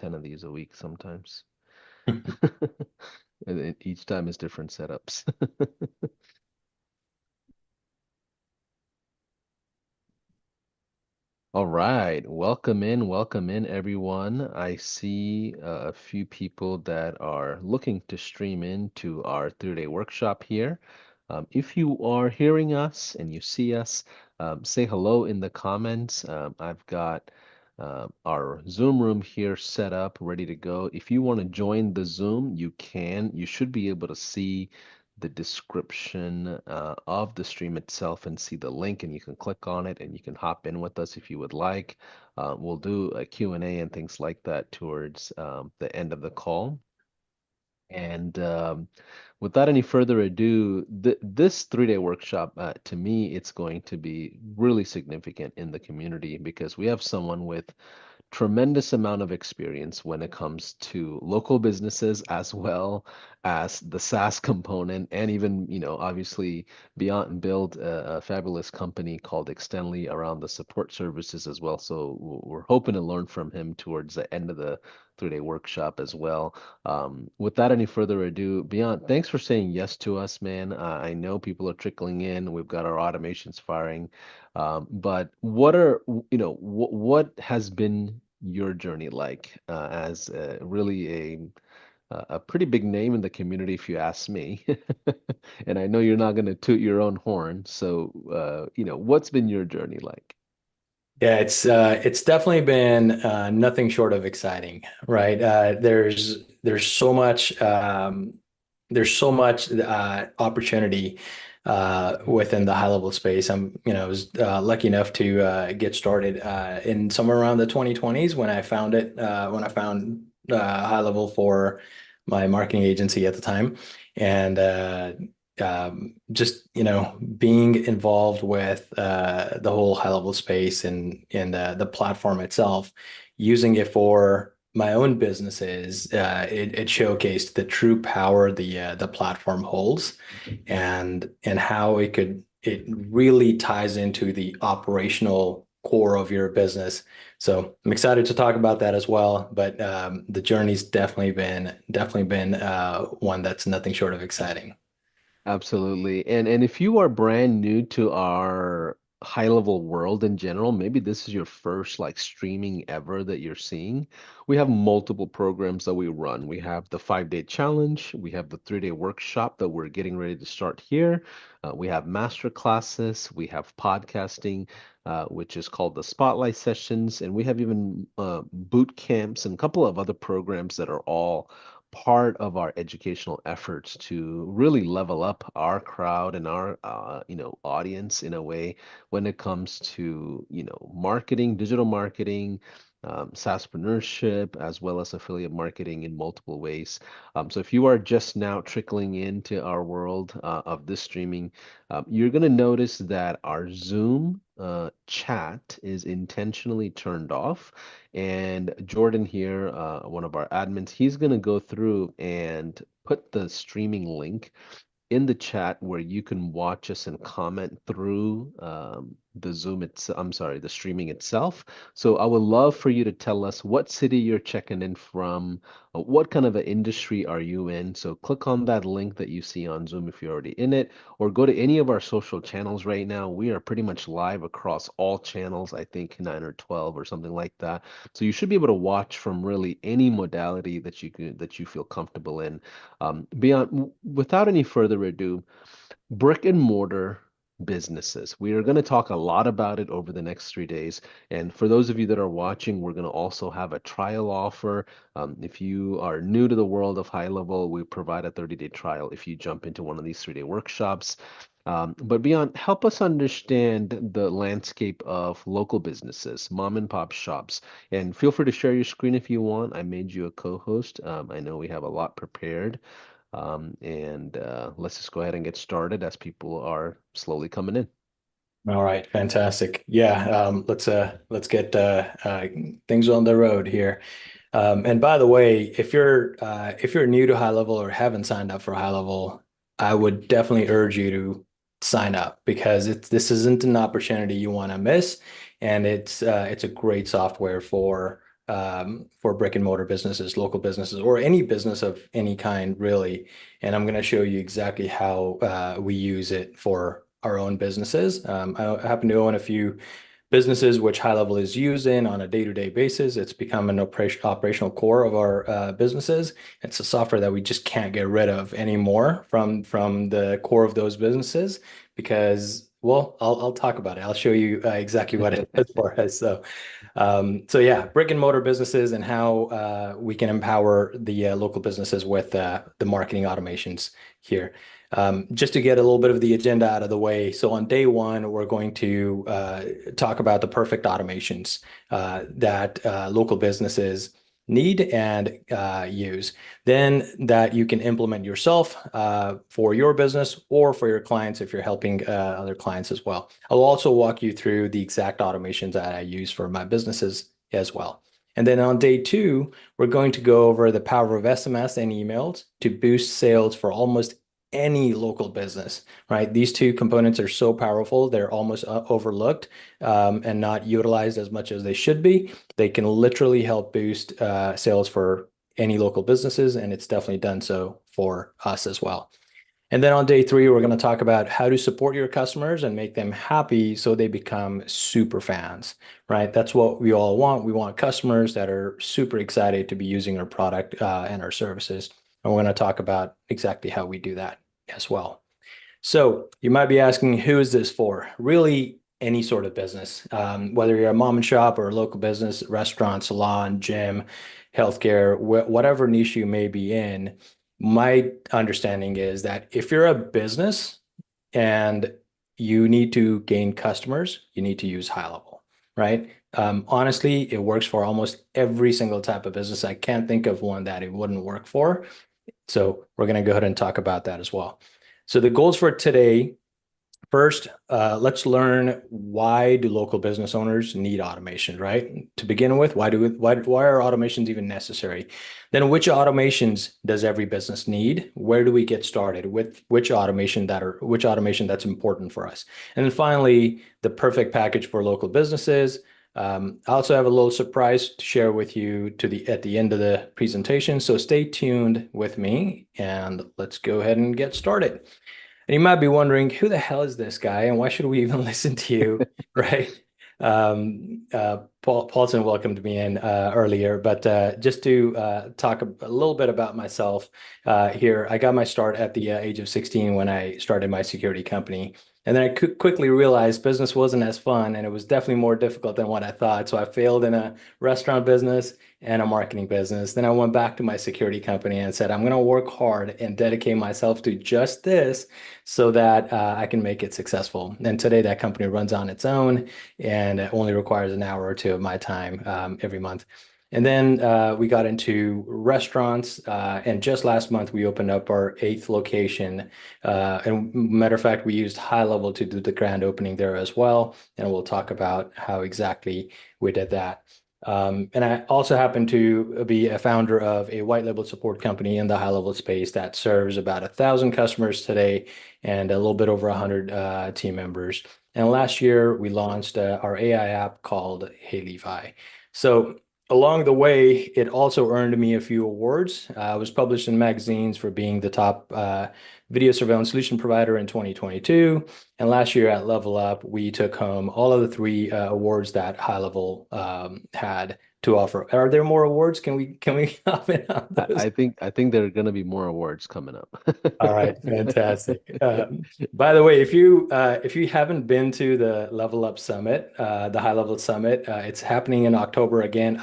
10 of these a week sometimes. And each time is different setups. All right, welcome in, everyone. I see a few people that are looking to stream into our 3-day workshop here. If you are hearing us and you see us, say hello in the comments. I've got our Zoom room here set up, ready to go. If you want to join the Zoom, you can. You should be able to see the description of the stream itself and see the link, and you can click on it and you can hop in with us if you would like. We'll do a Q&A and things like that towards the end of the call. And without any further ado, this 3-day workshop, to me, it's going to be really significant in the community because we have someone with tremendous amount of experience when it comes to local businesses as well as the SaaS component, and even, obviously Beant build a fabulous company called Extendly around the support services as well. So we're hoping to learn from him towards the end of the 3-day workshop as well. Without any further ado, Beant, thanks for saying yes to us, man. I know people are trickling in. We've got our automations firing. But what has been your journey like as really a pretty big name in the community, if you ask me? And I know you're not going to toot your own horn, so what's been your journey like? Yeah, it's definitely been nothing short of exciting, right? There's so much opportunity within the high level space. I was lucky enough to get started in somewhere around the 2020s when I found when I found high level for my marketing agency at the time, and just being involved with the whole high level space and the platform itself, using it for my own businesses, it showcased the true power the platform holds, and how it really ties into the operational core of your business. So I'm excited to talk about that as well. But the journey's definitely been one that's nothing short of exciting. Absolutely. And if you are brand new to our high level world in general, maybe this is your first like streaming ever that you're seeing. We have multiple programs that we run. We have the 5-day challenge, we have the 3-day workshop that we're getting ready to start here. We have master classes, we have podcasting, which is called the Spotlight Sessions, and we have even boot camps and a couple of other programs that are all part of our educational efforts to really level up our crowd and our audience in a way when it comes to marketing, digital marketing, SaaSpreneurship, as well as affiliate marketing in multiple ways. So if you are just now trickling into our world of this streaming, you're going to notice that our Zoom chat is intentionally turned off. And Jordan here, one of our admins, he's going to go through and put the streaming link in the chat where you can watch us and comment through the I'm sorry, the streaming itself. So I would love for you to tell us what city you're checking in from, what kind of an industry are you in. So click on that link that you see on Zoom if you're already in it, or go to any of our social channels right now. We are pretty much live across all channels, I think 9 or 12 or something like that. So you should be able to watch from really any modality that you feel comfortable in. Without any further ado, brick and mortar businesses. We are going to talk a lot about it over the next 3 days. And for those of you that are watching, we're going to also have a trial offer. If you are new to the world of high level, we provide a 30-day trial if you jump into one of these 3-day workshops. But beyond, help us understand the landscape of local businesses, mom and pop shops. And feel free to share your screen if you want. I made you a co-host. I know we have a lot prepared. And let's just go ahead and get started as people are slowly coming in. All right, fantastic. Yeah, let's get things on the road here. And by the way, if you're new to high level or haven't signed up for high level, I would definitely urge you to sign up because this isn't an opportunity you want to miss, and it's a great software for for brick and mortar businesses, local businesses, or any business of any kind, really. And I'm going to show you exactly how we use it for our own businesses. I happen to own a few businesses which High Level is using on a day-to-day basis. It's become an operational core of our businesses. It's a software that we just can't get rid of anymore from the core of those businesses because, well, I'll talk about it. I'll show you exactly what it does for us. So yeah, brick and mortar businesses and how we can empower the local businesses with the marketing automations here. Just to get a little bit of the agenda out of the way. So on day one, we're going to talk about the perfect automations that local businesses need and use. Then that you can implement yourself for your business or for your clients if you're helping other clients as well. I'll also walk you through the exact automations that I use for my businesses as well. And then on day two, we're going to go over the power of SMS and emails to boost sales for almost any local business, right? These two components are so powerful, they're almost overlooked and not utilized as much as they should be. They can literally help boost sales for any local businesses, and it's definitely done so for us as well. And then on day three, we're going to talk about how to support your customers and make them happy so they become super fans, right? That's what we all want. We want customers that are super excited to be using our product and our services. And we're going to talk about exactly how we do that as well. So you might be asking, who is this for? Really, any sort of business, whether you're a mom and shop or a local business, restaurant, salon, gym, healthcare, whatever niche you may be in. My understanding is that if you're a business and you need to gain customers, you need to use high level, right? Honestly, it works for almost every single type of business. I can't think of one that it wouldn't work for. So we're going to go ahead and talk about that as well. So the goals for today, first, let's learn why do local business owners need automation, right? To begin with, why are automations even necessary? Then which automations does every business need? Where do we get started with which automation that's important for us? And then finally, the perfect package for local businesses. I also have a little surprise to share with you at the end of the presentation. So stay tuned with me and let's go ahead and get started. And you might be wondering, who the hell is this guy and why should we even listen to you, right? Paulson welcomed me in earlier, but just to talk a little bit about myself here, I got my start at the age of 16 when I started my security company. And then I quickly realized business wasn't as fun and it was definitely more difficult than what I thought. So I failed in a restaurant business and a marketing business. Then I went back to my security company and said, I'm going to work hard and dedicate myself to just this so that I can make it successful. And today that company runs on its own and it only requires an hour or two of my time every month. And then we got into restaurants. And just last month, we opened up our eighth location. And matter of fact, we used High Level to do the grand opening there as well. And we'll talk about how exactly we did that. And I also happen to be a founder of a white label support company in the high level space that serves about 1,000 customers today and a little bit over 100 team members. And last year, we launched our AI app called Hey Levi. So along the way, it also earned me a few awards. I was published in magazines for being the top video surveillance solution provider in 2022. And last year at Level Up, we took home all of the three awards that High Level had to offer. Are there more awards? Can we comment on those? I think there are going to be more awards coming up. All right, fantastic. By the way, if you haven't been to the Level Up Summit, the High Level Summit, it's happening in October again.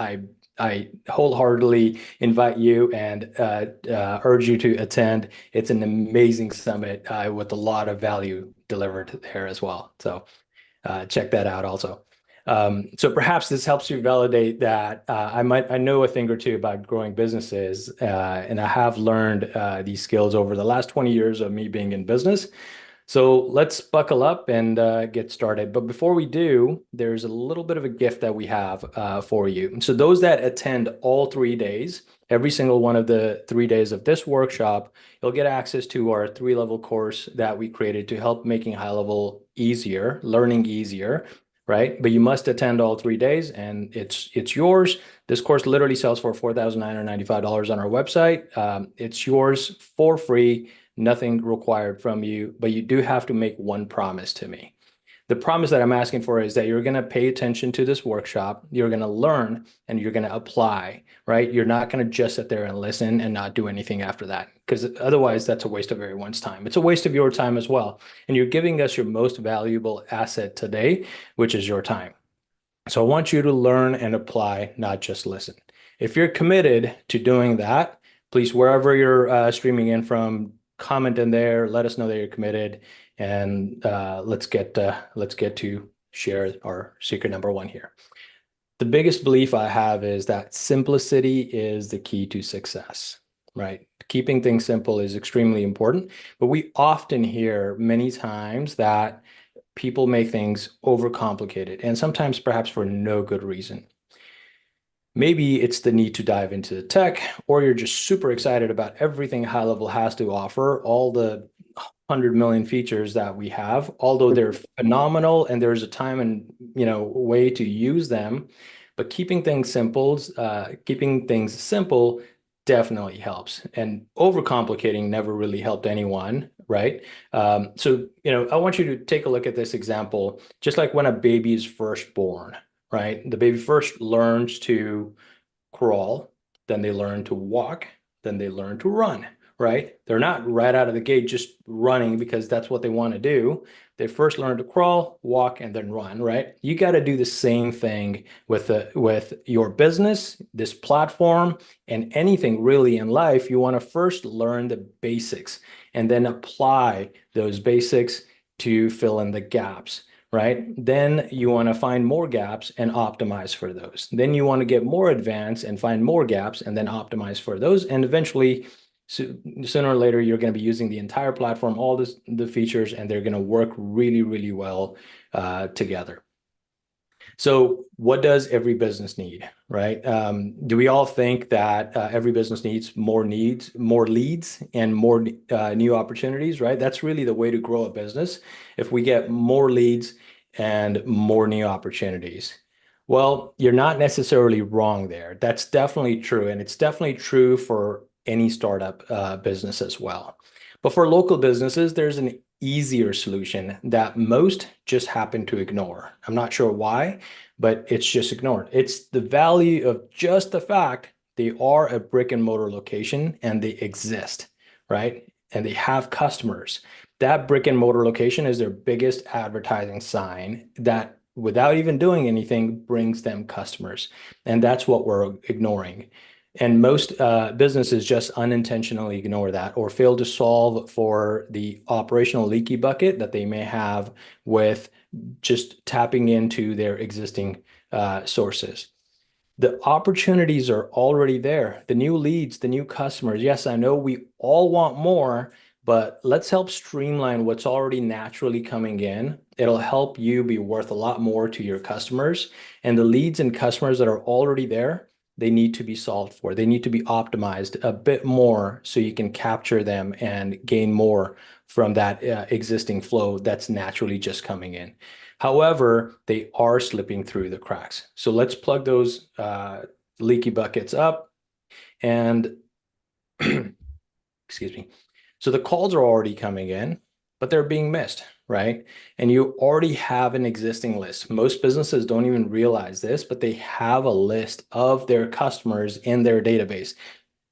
I wholeheartedly invite you and urge you to attend. It's an amazing summit with a lot of value delivered there as well. So check that out also. So perhaps this helps you validate that I know a thing or two about growing businesses, and I have learned these skills over the last 20 years of me being in business. So let's buckle up and get started. But before we do, there's a little bit of a gift that we have for you. So those that attend all 3 days, every single one of the 3 days of this workshop, you'll get access to our 3-level course that we created to help making high level easier, learning easier, right? But you must attend all 3 days, and it's yours. This course literally sells for $4,995 on our website. It's yours for free, nothing required from you, but you do have to make one promise to me. The promise that I'm asking for is that you're going to pay attention to this workshop, you're going to learn, and you're going to apply, right? You're not going to just sit there and listen and not do anything after that, because otherwise that's a waste of everyone's time. It's a waste of your time as well. And you're giving us your most valuable asset today, which is your time. So I want you to learn and apply, not just listen. If you're committed to doing that, please, wherever you're streaming in from, comment in there. Let us know that you're committed, and let's get to share our secret number one here. The biggest belief I have is that simplicity is the key to success, right? Keeping things simple is extremely important, but we often hear many times that people make things overcomplicated, and sometimes perhaps for no good reason. Maybe it's the need to dive into the tech, or you're just super excited about everything high level has to offer, all the 100 million features that we have, although they're phenomenal and there's a time and way to use them. But keeping things simple definitely helps. And overcomplicating never really helped anyone, right? I want you to take a look at this example, just like when a baby is first born, right? The baby first learns to crawl, then they learn to walk, then they learn to run, right? They're not right out of the gate just running because that's what they want to do. They first learn to crawl, walk, and then run, right? You got to do the same thing with your business, this platform, and anything really in life. You want to first learn the basics and then apply those basics to fill in the gaps, right? Then you want to find more gaps and optimize for those. Then you want to get more advanced and find more gaps and then optimize for those. And eventually, sooner or later, you're going to be using the entire platform, all the features, and they're going to work really, really well together. So what does every business need, right? Do we all think that every business needs, more leads, and more new opportunities, right? That's really the way to grow a business. If we get more leads and more new opportunities. Well, you're not necessarily wrong there. That's definitely true. And it's definitely true for any startup business as well. But for local businesses, there's an easier solution that most just happen to ignore. I'm not sure why, but it's just ignored. It's the value of just the fact they are a brick and mortar location and they exist, right? And they have customers. That brick and mortar location is their biggest advertising sign that without even doing anything brings them customers. And that's what we're ignoring. And most businesses just unintentionally ignore that or fail to solve for the operational leaky bucket that they may have with just tapping into their existing sources. The opportunities are already there. The new leads, the new customers. Yes, I know we all want more, but let's help streamline what's already naturally coming in. It'll help you be worth a lot more to your customers. And the leads and customers that are already there, they need to be solved for. They need to be optimized a bit more so you can capture them and gain more from that existing flow that's naturally just coming in. However, they are slipping through the cracks. So let's plug those leaky buckets up and excuse me. So the calls are already coming in, but they're being missed, right? And you already have an existing list. Most businesses don't even realize this, but they have a list of their customers in their database.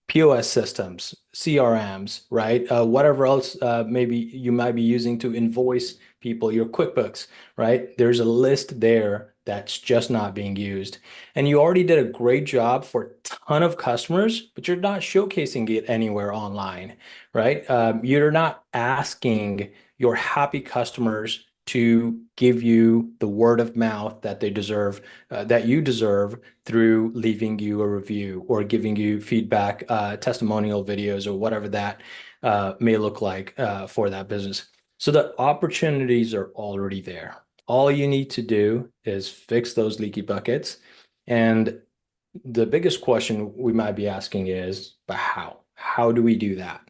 POS systems, CRMs, right? Whatever else maybe you might be using to invoice people, your QuickBooks, right? There's a list there that's just not being used. And you already did a great job for a ton of customers, but you're not showcasing it anywhere online, right? You're not asking your happy customers to give you the word of mouth that they deserve, that you deserve through leaving you a review or giving you feedback, testimonial videos, or whatever that may look like for that business. So the opportunities are already there. All you need to do is fix those leaky buckets. And the biggest question we might be asking is, but how? How do we do that?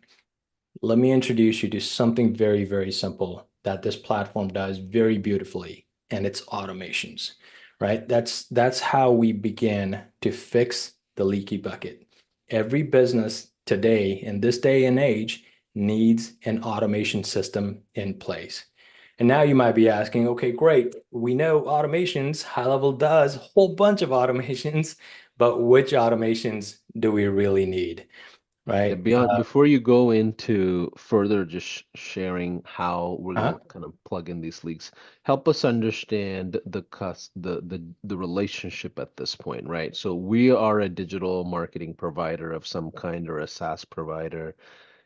Let me introduce you to something very, very simple that this platform does very beautifully. and it's automations, right? That's how we begin to fix the leaky bucket. Every business today, in this day and age, needs an automation system in place. And now you might be asking, okay, great. We know automations, high level does a whole bunch of automations, but which automations do we really need, Yeah, right? beyond before you go into further just sharing how we're Uh-huh. gonna kind of plug in these leaks, help us understand the relationship at this point, right? So we are a digital marketing provider of some kind or a SaaS provider,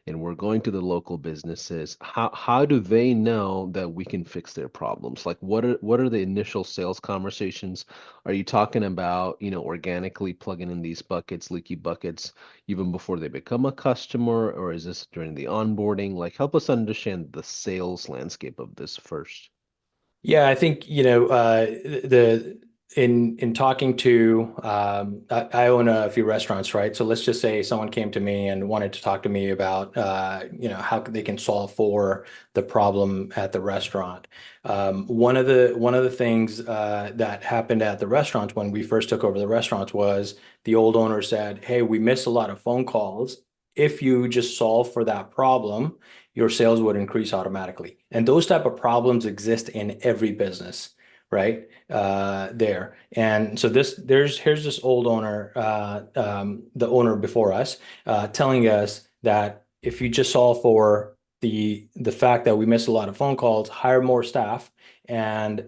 and we're going to the local businesses. How do they know that we can fix their problems? Like what are the initial sales conversations? Are you talking about, organically plugging in these buckets, leaky buckets, even before they become a customer, or is this during the onboarding? Like help us understand the sales landscape of this first. Yeah, I think, the in talking to I own a few restaurants, right? So let's just say someone came to me and wanted to talk to me about how they can solve for the problem at the restaurant. One of the things that happened at the restaurants when we first took over the restaurants was the old owner said, "Hey, we miss a lot of phone calls. If you just solve for that problem, your sales would increase automatically." And those type of problems exist in every business, right? There. And so here's this old owner, the owner before us, telling us that if you just solve for the fact that we miss a lot of phone calls, hire more staff and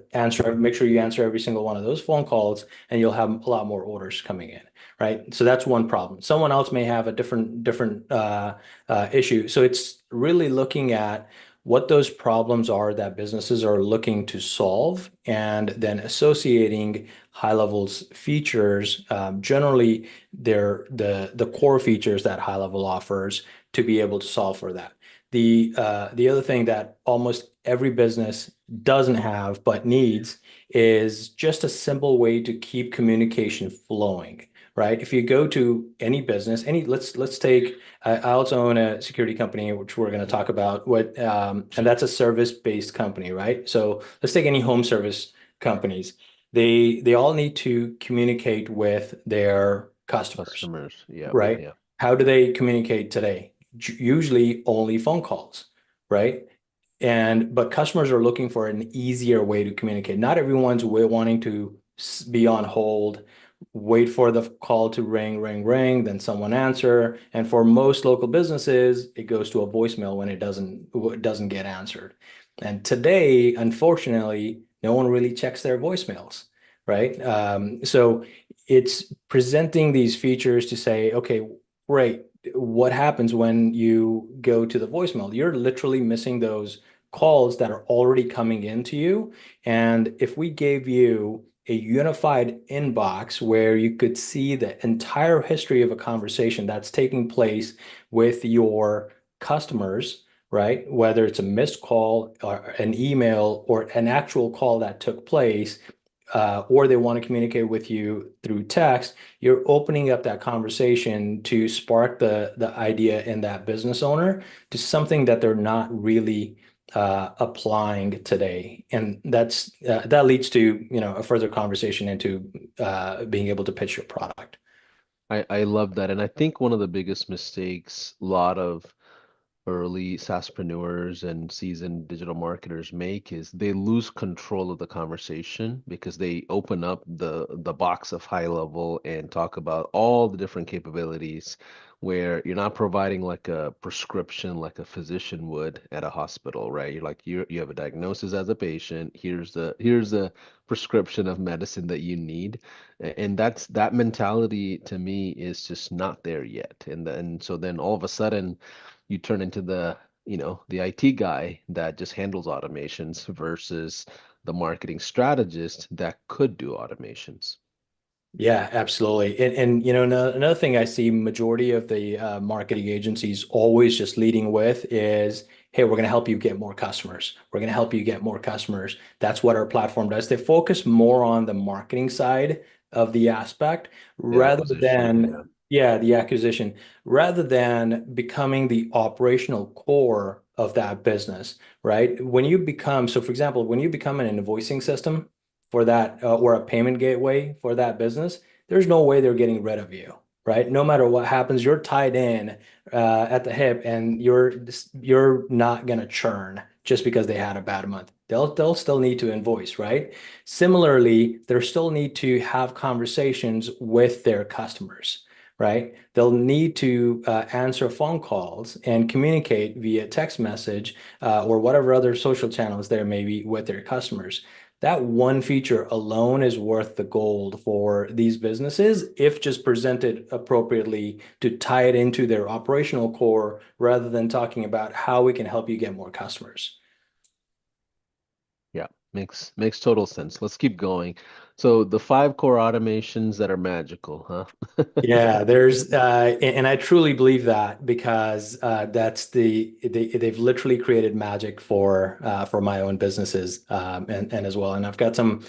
make sure you answer every single one of those phone calls, and you'll have a lot more orders coming in, right? So that's one problem. Someone else may have a different issue. So it's really looking at what those problems are that businesses are looking to solve, and then associating high levels features, generally the core features that high level offers to be able to solve for that. The other thing that almost every business doesn't have but needs is just a simple way to keep communication flowing, right? If you go to any business, let's take I also own a security company, which we're going to talk about. And that's a service-based company, right? So let's take any home service companies. They all need to communicate with their customers, Customers. Yeah, right? yeah. How do they communicate today? Usually only phone calls, right? But customers are looking for an easier way to communicate. Not everyone's wanting to be on hold, wait for the call to ring, ring, ring, then someone answer. And for most local businesses, it goes to a voicemail when it doesn't get answered. And today, unfortunately, no one really checks their voicemails, right? So it's presenting these features to say, okay, great. What happens when you go to the voicemail? You're literally missing those calls that are already coming into you. And if we gave you a unified inbox where you could see the entire history of a conversation that's taking place with your customers, right? Whether it's a missed call or an email or an actual call that took place, or they want to communicate with you through text, you're opening up that conversation to spark the idea in that business owner to something that they're not really applying today. And that leads to, a further conversation into being able to pitch your product. I love that. And I think one of the biggest mistakes a lot of early SaaSpreneurs and seasoned digital marketers make is they lose control of the conversation because they open up the box of high level and talk about all the different capabilities where you're not providing like a prescription like a physician would at a hospital, right? You're like you have a diagnosis as a patient. Here's the prescription of medicine that you need. And that mentality to me is just not there yet. And so then all of a sudden you turn into the IT guy that just handles automations versus the marketing strategist that could do automations. Yeah, absolutely. And another thing I see majority of the marketing agencies always just leading with is, hey, we're going to help you get more customers. We're going to help you get more customers. That's what our platform does. They focus more on the marketing side of the aspect The rather acquisition, yeah. than, yeah, the acquisition, rather than becoming the operational core of that business, right? When you become, so for example, when you become an invoicing system for that or a payment gateway for that business, there's no way they're getting rid of you, right? No matter what happens, you're tied in at the hip, and you're not gonna churn just because they had a bad month. They'll still need to invoice, right? Similarly, they still need to have conversations with their customers, right? They'll need to answer phone calls and communicate via text message or whatever other social channels there may be with their customers. That one feature alone is worth the gold for these businesses if just presented appropriately to tie it into their operational core rather than talking about how we can help you get more customers. Yeah, makes total sense. Let's keep going. So the five core automations that are magical, huh? Yeah, and I truly believe that because that's they've literally created magic for my own businesses and as well. And I've got some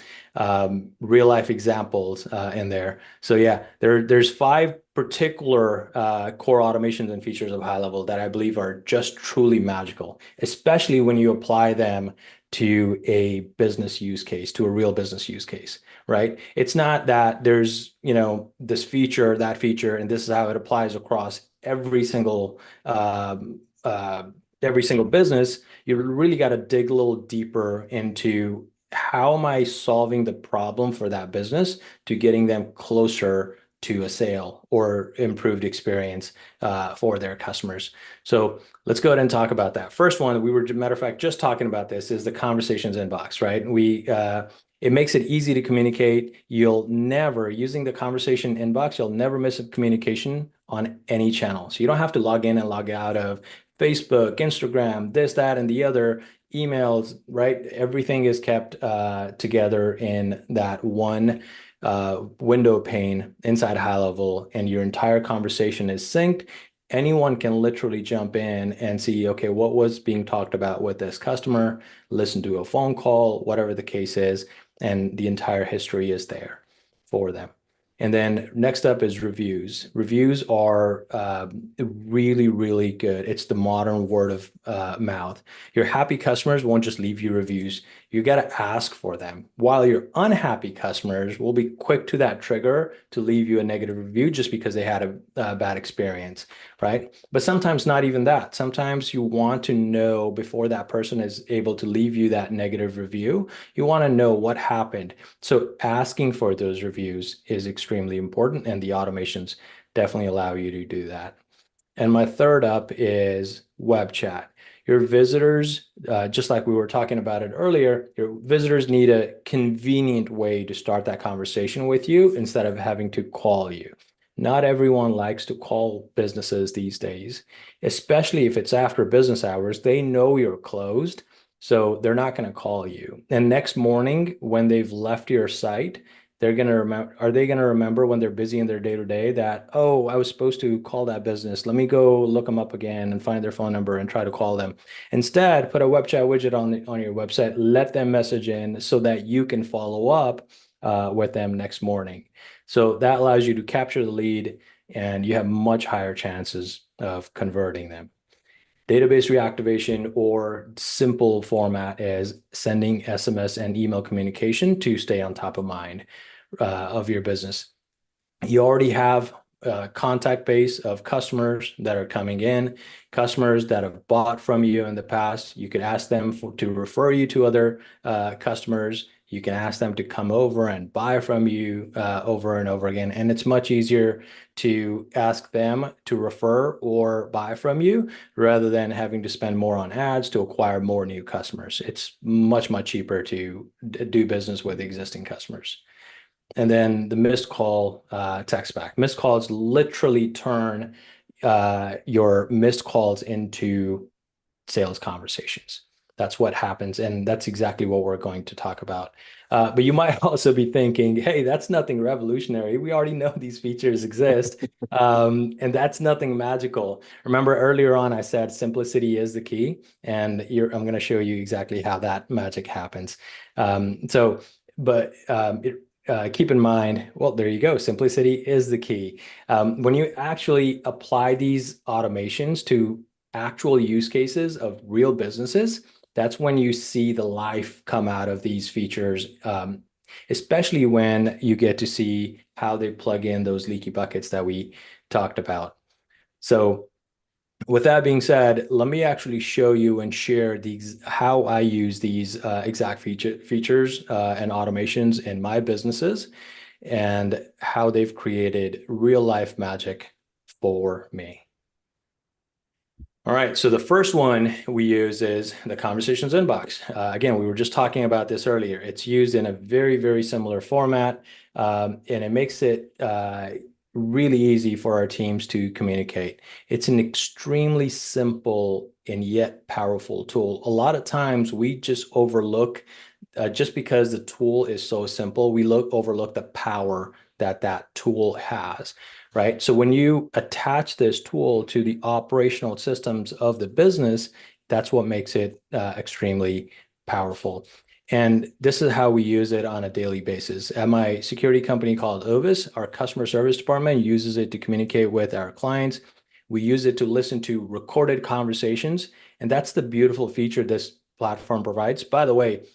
real life examples in there. So yeah, there's five particular core automations and features of high level that I believe are just truly magical, especially when you apply them to a business use case, to a real business use case, right? It's not that there's, this feature, that feature, and this is how it applies across every single business. You really got to dig a little deeper into how am I solving the problem for that business to getting them closer to a sale or improved experience for their customers. So let's go ahead and talk about that. First one, we were, matter of fact, just talking about this is the conversations inbox, right? It makes it easy to communicate. You'll never, using the conversation inbox, you'll never miss a communication on any channel. So you don't have to log in and log out of Facebook, Instagram, this, that, and the other, emails, right? Everything is kept together in that one window pane inside high level, and your entire conversation is synced. Anyone can literally jump in and see, okay, what was being talked about with this customer, listen to a phone call, whatever the case is, and the entire history is there for them. And then next up is reviews. Reviews are really, really good. It's the modern word of mouth. Your happy customers won't just leave you reviews. You got to ask for them. While your unhappy customers will be quick to that trigger to leave you a negative review just because they had a bad experience, right? But sometimes not even that. Sometimes you want to know before that person is able to leave you that negative review. You want to know what happened. So asking for those reviews is extremely important, and the automations definitely allow you to do that. And my third up is web chat. Your visitors, just like we were talking about it earlier, your visitors need a convenient way to start that conversation with you instead of having to call you. Not everyone likes to call businesses these days, especially if it's after business hours. They know you're closed, so they're not going to call you. And next morning, when they've left your site, they're going to remember, are they going to remember when they're busy in their day to day that, oh, I was supposed to call that business. Let me go look them up again and find their phone number and try to call them. Instead, put a web chat widget on your website, let them message in so that you can follow up with them next morning. So that allows you to capture the lead, and you have much higher chances of converting them. Database reactivation, or simple format, is sending SMS and email communication to stay on top of mind of your business. You already have a contact base of customers that are coming in, customers that have bought from you in the past. You could ask them to refer you to other customers. You can ask them to come over and buy from you over and over again. And it's much easier to ask them to refer or buy from you rather than having to spend more on ads to acquire more new customers. It's much, much cheaper to do business with existing customers. And then the missed call text back. Missed calls literally turn your missed calls into sales conversations. That's what happens. And that's exactly what we're going to talk about. But you might also be thinking, hey, that's nothing revolutionary. We already know these features exist. And that's nothing magical. Remember earlier on, I said simplicity is the key. And I'm going to show you exactly how that magic happens. So, but keep in mind, well, there you go. Simplicity is the key. When you actually apply these automations to actual use cases of real businesses, that's when you see the life come out of these features, especially when you get to see how they plug in those leaky buckets that we talked about. So with that being said, let me actually show you and share how I use these exact features and automations in my businesses and how they've created real life magic for me. All right, so the first one we use is the conversations inbox. Again, we were just talking about this earlier. It's used in a very, very similar format, and it makes it really easy for our teams to communicate. It's an extremely simple and yet powerful tool. A lot of times we just overlook, just because the tool is so simple, we overlook the power that that tool has, right? So when you attach this tool to the operational systems of the business, that's what makes it extremely powerful. And this is how we use it on a daily basis. At my security company called Ovis, our customer service department uses it to communicate with our clients. We use it to listen to recorded conversations. And that's the beautiful feature this platform provides. By the way,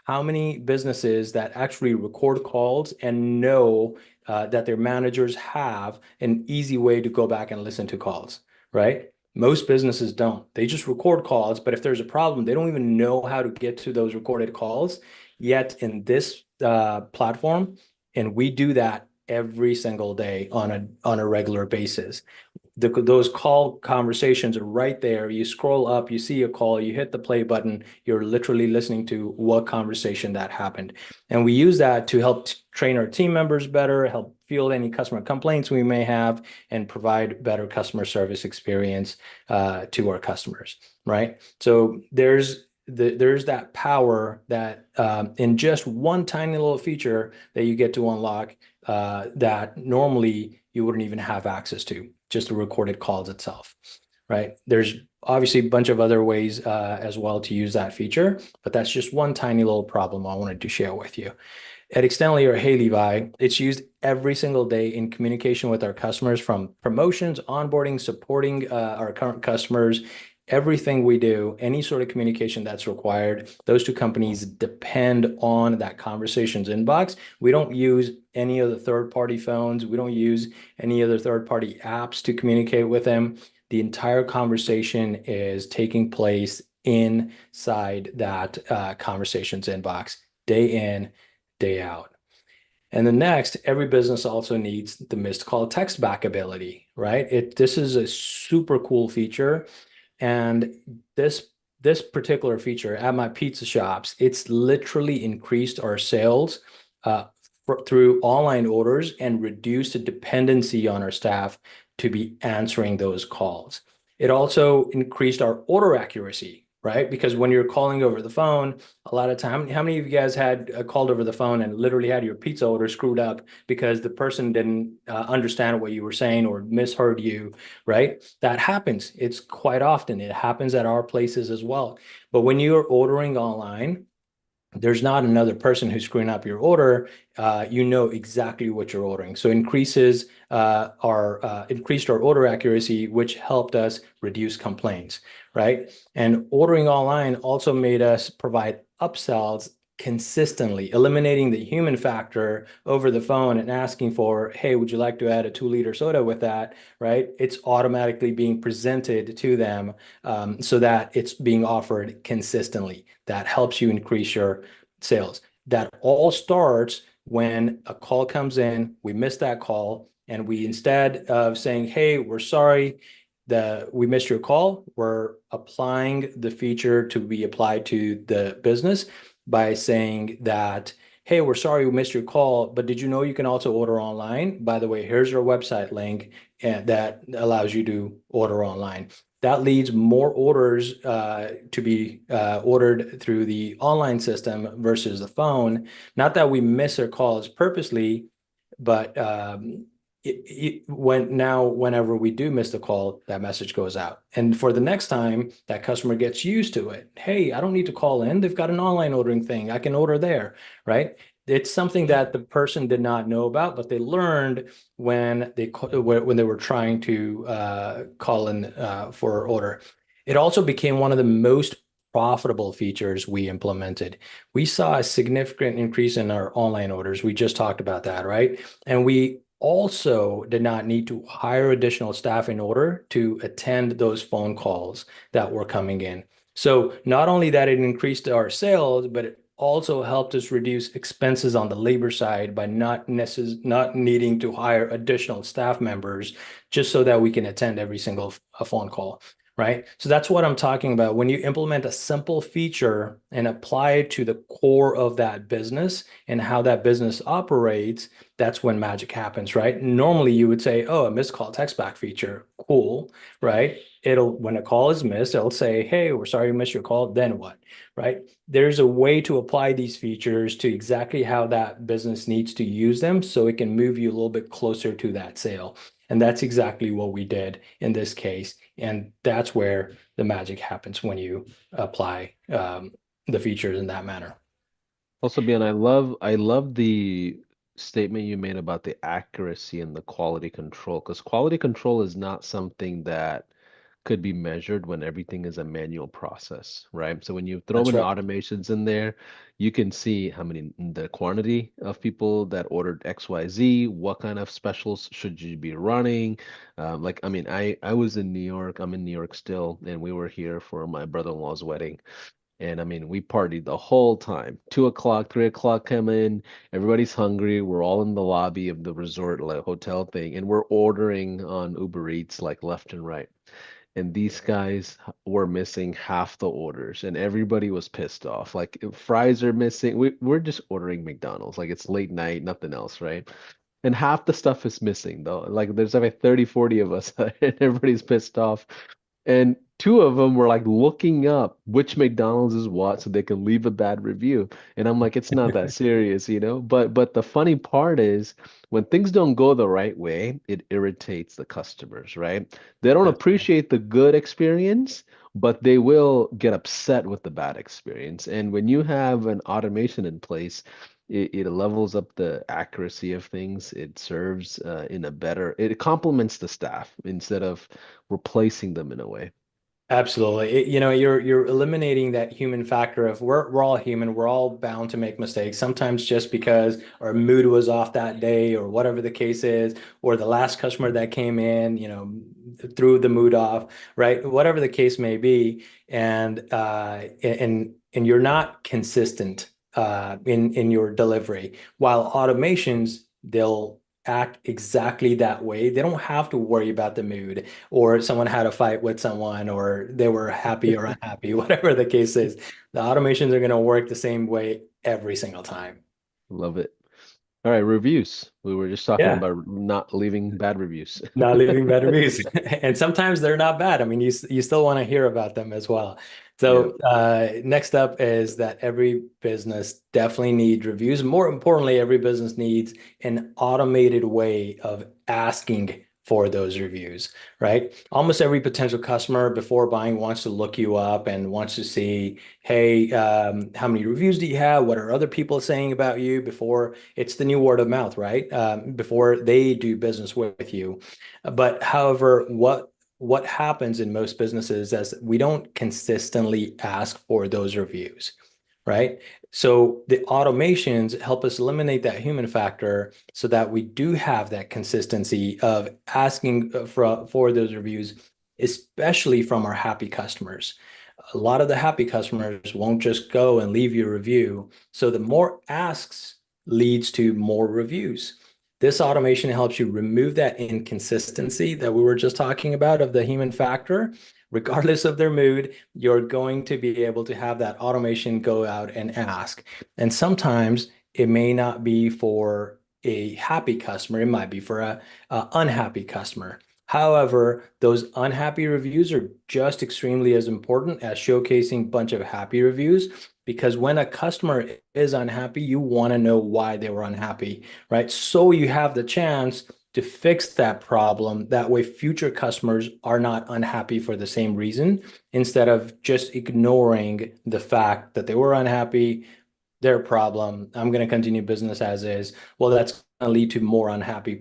how many businesses that actually record calls and know that their managers have an easy way to go back and listen to calls, right? Most businesses don't. They just record calls, but if there's a problem, they don't even know how to get to those recorded calls. Yet in this platform, and we do that every single day on a regular basis. Those call conversations are right there. You scroll up, you see a call, you hit the play button, you're literally listening to what conversation that happened. And we use that to help train our team members better, help field any customer complaints we may have, and provide better customer service experience to our customers, right? So there's that power that in just one tiny little feature that you get to unlock that normally you wouldn't even have access to, just the recorded calls itself, right? There's obviously a bunch of other ways as well to use that feature, but that's just one tiny little problem I wanted to share with you. At Extendly or Hey Levi, it's used every single day in communication with our customers, from promotions, onboarding, supporting our current customers. Everything we do, any sort of communication that's required, those two companies depend on that conversations inbox. We don't use any of the third-party phones. We don't use any other third-party apps to communicate with them. The entire conversation is taking place inside that conversations inbox, day in, day out. And then next, every business also needs the missed call text back ability, right? This is a super cool feature. And this particular feature at my pizza shops, it's literally increased our sales through online orders and reduced the dependency on our staff to be answering those calls. It also increased our order accuracy, right? Because when you're calling over the phone, a lot of time, how many of you guys had called over the phone and literally had your pizza order screwed up because the person didn't understand what you were saying or misheard you, right? That happens. It's quite often. It happens at our places as well. But when you're ordering online, there's not another person who's screwing up your order. You know exactly what you're ordering. So increased our order accuracy, which helped us reduce complaints, right? And ordering online also made us provide upsells consistently, eliminating the human factor over the phone and asking for, hey, would you like to add a 2-liter soda with that, right? It's automatically being presented to them so that it's being offered consistently. That helps you increase your sales. That all starts when a call comes in, we miss that call, and we, instead of saying, hey, we're sorry that we missed your call, we're applying the feature to be applied to the business by saying that, hey, we're sorry we missed your call, but did you know you can also order online? By the way, here's our website link that allows you to order online. That leads more orders to be ordered through the online system versus the phone. Not that we miss our calls purposely, but whenever we do miss the call, that message goes out. And for the next time, that customer gets used to it. Hey, I don't need to call in. They've got an online ordering thing. I can order there, right? It's something that the person did not know about, but they learned when they were trying to call in for order. It also became one of the most profitable features we implemented. We saw a significant increase in our online orders. We just talked about that, right? And we also did not need to hire additional staff in order to attend those phone calls that were coming in. So not only that it increased our sales, but it also helped us reduce expenses on the labor side by not needing to hire additional staff members just so that we can attend every single phone call, right? So that's what I'm talking about. When you implement a simple feature and apply it to the core of that business and how that business operates, that's when magic happens, right? Normally you would say, oh, a missed call text back feature, cool, right? It'll, when a call is missed, it'll say, hey, we're sorry you missed your call. Then what, right? There's a way to apply these features to exactly how that business needs to use them so it can move you a little bit closer to that sale. And that's exactly what we did in this case. And that's where the magic happens when you apply the features in that manner. Also, Bian, I love the statement you made about the accuracy and the quality control, because quality control is not something that could be measured when everything is a manual process, right? So when you throw That's in right. automations in there, you can see how many, the quantity of people that ordered XYZ, what kind of specials should you be running. Like, I mean, I was in New York, I'm in New York still, and we were here for my brother-in-law's wedding. And I mean, we partied the whole time. 2 o'clock, 3 o'clock come in, everybody's hungry. We're all in the lobby of the resort, like hotel thing, and we're ordering on Uber Eats like left and right. And these guys were missing half the orders, and everybody was pissed off. Like if fries are missing. We're just ordering McDonald's, like it's late night, nothing else, right? And half the stuff is missing though. Like there's like 30, 40 of us, and everybody's pissed off. And two of them were like looking up which McDonald's is what so they can leave a bad review. And I'm like, it's not that serious, you know? But the funny part is when things don't go the right way, it irritates the customers, right? They don't appreciate the good experience, but they will get upset with the bad experience. And when you have an automation in place, it levels up the accuracy of things. It serves in a better, it complements the staff instead of replacing them in a way. Absolutely. You're eliminating that human factor of we're all human, we're all bound to make mistakes. Sometimes just because our mood was off that day or whatever the case is, or the last customer that came in, threw the mood off, right? Whatever the case may be, and you're not consistent in your delivery. While automations, they'll act exactly that way. They don't have to worry about the mood or someone had a fight with someone or they were happy or unhappy, whatever the case is. The automations are going to work the same way every single time. Love it. All right, reviews. We were just talking Yeah. about not leaving bad reviews. Not leaving bad reviews. And sometimes they're not bad. I mean, you still want to hear about them as well. Yeah. So next up is that every business definitely needs reviews. More importantly, every business needs an automated way of asking for those reviews, right? Almost every potential customer before buying wants to look you up and wants to see, hey, how many reviews do you have? What are other people saying about you before it's the new word of mouth, right? Before they do business with you. But however, what happens in most businesses is we don't consistently ask for those reviews, right? So the automations help us eliminate that human factor so that we do have that consistency of asking for those reviews, especially from our happy customers. A lot of the happy customers won't just go and leave you a review. So the more asks leads to more reviews. This automation helps you remove that inconsistency that we were just talking about of the human factor. Regardless of their mood, you're going to be able to have that automation go out and ask. And sometimes it may not be for a happy customer, it might be for a unhappy customer. However, those unhappy reviews are just extremely as important as showcasing a bunch of happy reviews because when a customer is unhappy, you want to know why they were unhappy, right? So you have the chance to fix that problem. That way, future customers are not unhappy for the same reason instead of just ignoring the fact that they were unhappy, their problem. I'm going to continue business as is. Well, that's going to lead to more unhappy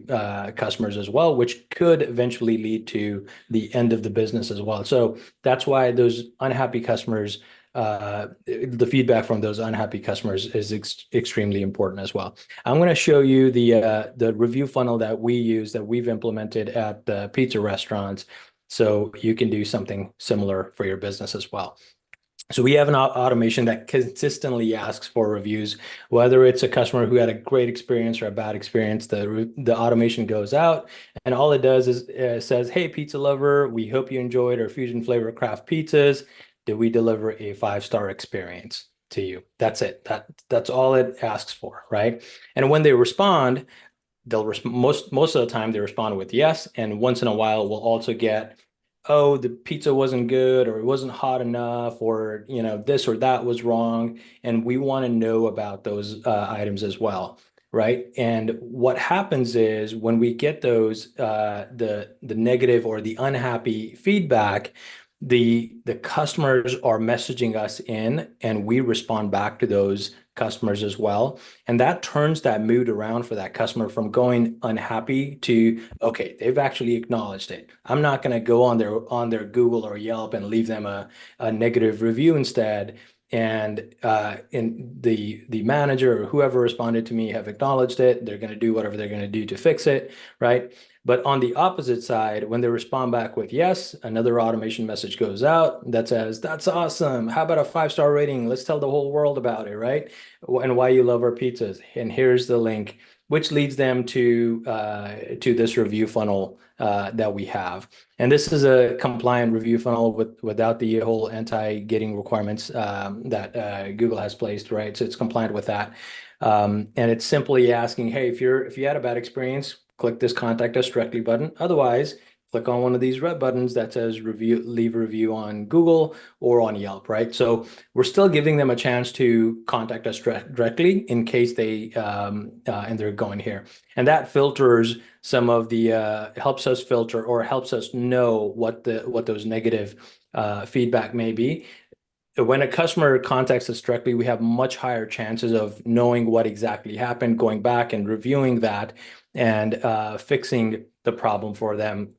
customers as well, which could eventually lead to the end of the business as well. So that's why those unhappy customers, the feedback from those unhappy customers is extremely important as well. I'm going to show you the review funnel that we use that we've implemented at the pizza restaurants, so you can do something similar for your business as well. So we have an automation that consistently asks for reviews, whether it's a customer who had a great experience or a bad experience. The automation goes out, and all it does is says, "Hey, pizza lover, we hope you enjoyed our fusion flavor craft pizzas. Did we deliver a 5-star experience to you?" That's it. That's all it asks for, right? And when they respond, most of the time they respond with yes, and once in a while we'll also get, oh, the pizza wasn't good, or it wasn't hot enough, or this or that was wrong, and we want to know about those items as well, right? And what happens is when we get those the negative or the unhappy feedback, the customers are messaging us in, and we respond back to those customers as well. And that turns that mood around for that customer from going unhappy to, okay, they've actually acknowledged it. I'm not going to go on their Google or Yelp and leave them a negative review instead. And in the manager or whoever responded to me have acknowledged it. They're going to do whatever they're going to do to fix it, right? But on the opposite side, when they respond back with yes, another automation message goes out that says, "That's awesome. How about a 5-star rating? Let's tell the whole world about it," right? And why you love our pizzas. And here's the link, which leads them to this review funnel that we have. And this is a compliant review funnel without the whole anti-gating requirements that Google has placed, right? So it's compliant with that. And it's simply asking, hey, if you had a bad experience, click this contact us directly button. Otherwise, click on one of these red buttons that says leave a review on Google or on Yelp, right? So we're still giving them a chance to contact us directly in case they and they're going here. And that filters some of the helps us filter or helps us know what those negative feedback may be. When a customer contacts us directly, we have much higher chances of knowing what exactly happened, going back and reviewing that and fixing the problem for them.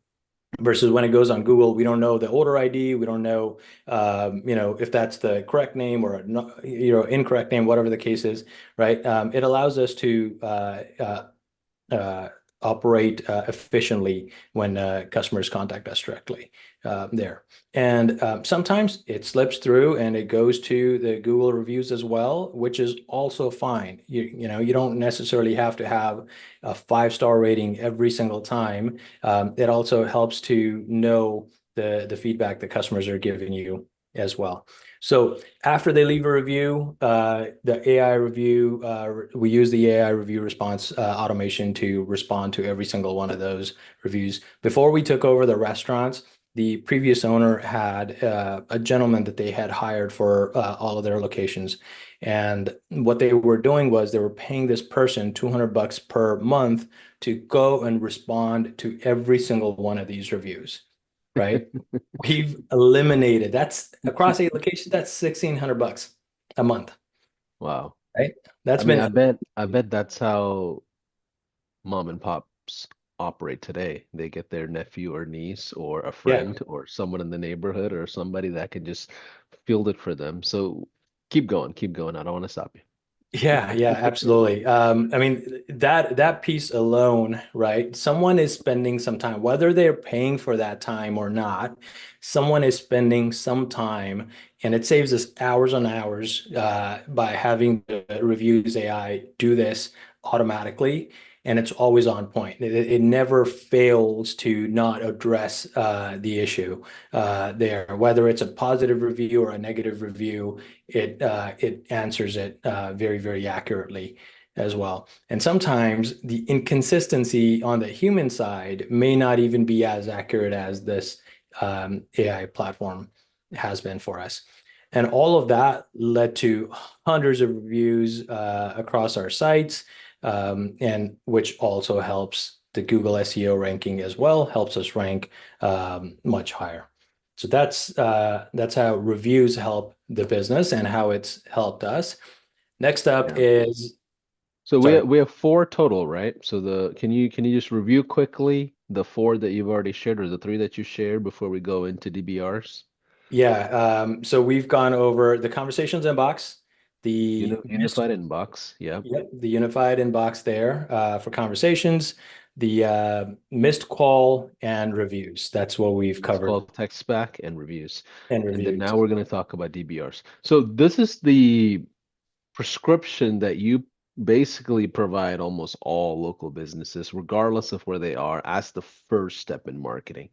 Versus when it goes on Google, we don't know the order ID, we don't know, if that's the correct name or incorrect name, whatever the case is, right? It allows us to uh, operate efficiently when customers contact us directly there. And sometimes it slips through and it goes to the Google reviews as well, which is also fine. You don't necessarily have to have a 5-star rating every single time. It also helps to know the feedback that customers are giving you as well. So after they leave a review, the AI review, we use the AI review response automation to respond to every single one of those reviews. Before we took over the restaurants, the previous owner had a gentleman that they had hired for all of their locations. And what they were doing was they were paying this person $200 per month to go and respond to every single one of these reviews, right? We've eliminated that's across 8 locations, that's $1,600 a month, Wow. right? I That's mean, been, I bet that's how mom and pops operate today. They get their nephew or niece or a yeah. friend or someone in the neighborhood or somebody that can just field it for them. So keep going, keep going. I don't want to stop you. Yeah, absolutely. I mean, that piece alone, right? Someone is spending some time, whether they're paying for that time or not, someone is spending some time, and it saves us hours on hours by having the reviews AI do this automatically, and it's always on point. It never fails to not address the issue there, whether it's a positive review or a negative review. It answers it very, very accurately as well. And sometimes the inconsistency on the human side may not even be as accurate as this AI platform has been for us. And all of that led to hundreds of reviews across our sites, and which also helps the Google SEO ranking as well, helps us rank much higher. So that's how reviews help the business and how it's helped us. Next up Yeah. is, So sorry. we have four total, right? So the can you just review quickly the four that you've already shared or the three that you shared before we go into DBRs? Yeah, so we've gone over the conversations inbox, the Unified inbox. Yeah. yep, the unified inbox there for conversations, the missed call and reviews. That's what we've Missed call, covered text back, and reviews. and And then reviews. now we're going to talk about DBRs. So this is the prescription that you basically provide almost all local businesses, regardless of where they are, as the first step in marketing.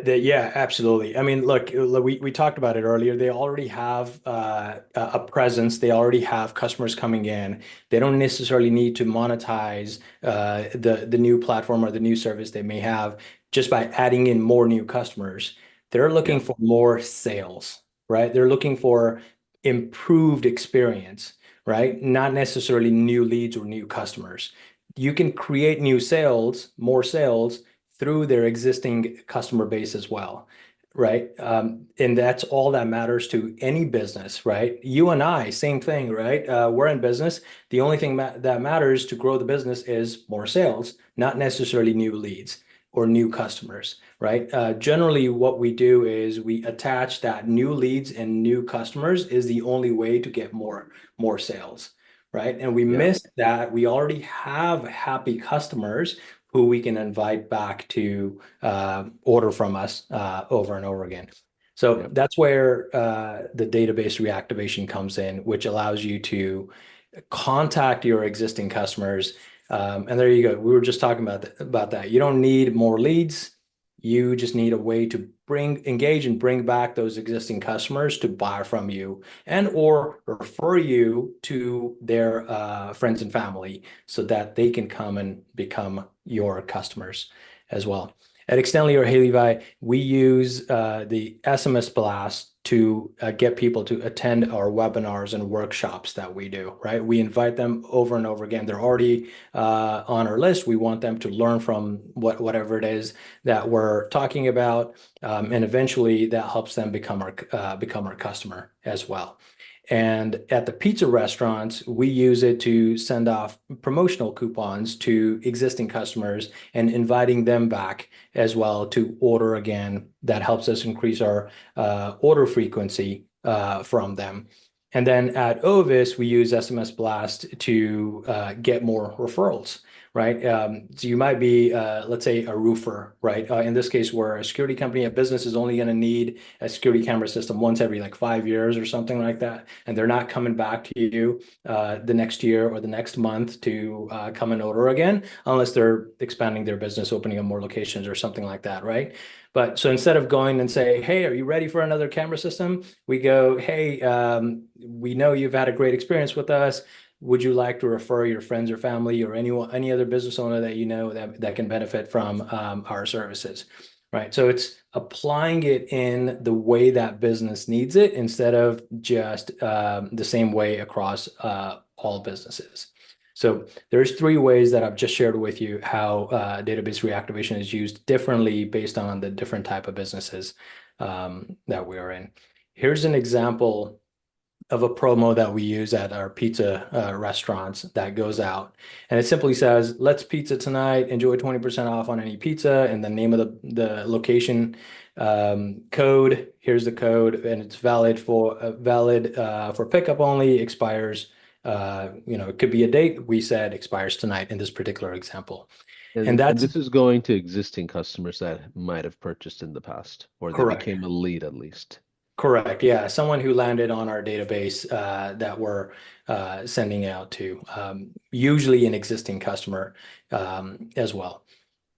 Yeah, absolutely. I mean, look, we talked about it earlier. They already have a presence. They already have customers coming in. They don't necessarily need to monetize the new platform or the new service they may have just by adding in more new customers. They're Yeah. looking for more sales, right? They're looking for improved experience, right? Not necessarily new leads or new customers. You can create new sales, more sales through their existing customer base as well, right? And that's all that matters to any business, right? You and I, same thing, right? We're in business. The only thing that matters to grow the business is more sales, not necessarily new leads or new customers, right? Generally, what we do is we attach that new leads and new customers is the only way to get more sales, right? And we Yeah. miss that we already have happy customers who we can invite back to order from us over and over again. So Yep. that's where the database reactivation comes in, which allows you to contact your existing customers. And there you go. We were just talking about that. You don't need more leads. You just need a way to engage and bring back those existing customers to buy from you and or refer you to their friends and family so that they can come and become your customers as well. At Extendly or Hey Levi, we use the SMS blast to get people to attend our webinars and workshops that we do, right? We invite them over and over again. They're already on our list. We want them to learn from whatever it is that we're talking about, and eventually that helps them become our customer as well. And at the pizza restaurants, we use it to send off promotional coupons to existing customers and inviting them back as well to order again. That helps us increase our order frequency from them. And then at Ovis, we use SMS Blast to get more referrals, right? So you might be, let's say, a roofer, right? In this case, where a security company, a business is only going to need a security camera system once every like 5 years or something like that, and they're not coming back to you the next year or the next month to come and order again, unless they're expanding their business, opening up more locations or something like that, right? But so instead of going and say, "Hey, are you ready for another camera system?" We go, "Hey, we know you've had a great experience with us. Would you like to refer your friends or family or any other business owner that you know that can benefit from our services?" Right. So it's applying it in the way that business needs it instead of just the same way across all businesses. So there's three ways that I've just shared with you how database reactivation is used differently based on the different type of businesses that we are in. Here's an example of a promo that we use at our pizza restaurants that goes out. And it simply says, "Let's pizza tonight. Enjoy 20% off on any pizza." And the name of the location code. Here's the code, and it's valid for pickup only. Expires. It could be a date. We said expires tonight in this particular example. And And that's this is going to existing customers that might have purchased in the past, or they correct. became a lead at least. Correct. Yeah. Someone who landed on our database that we're sending out to, usually an existing customer as well.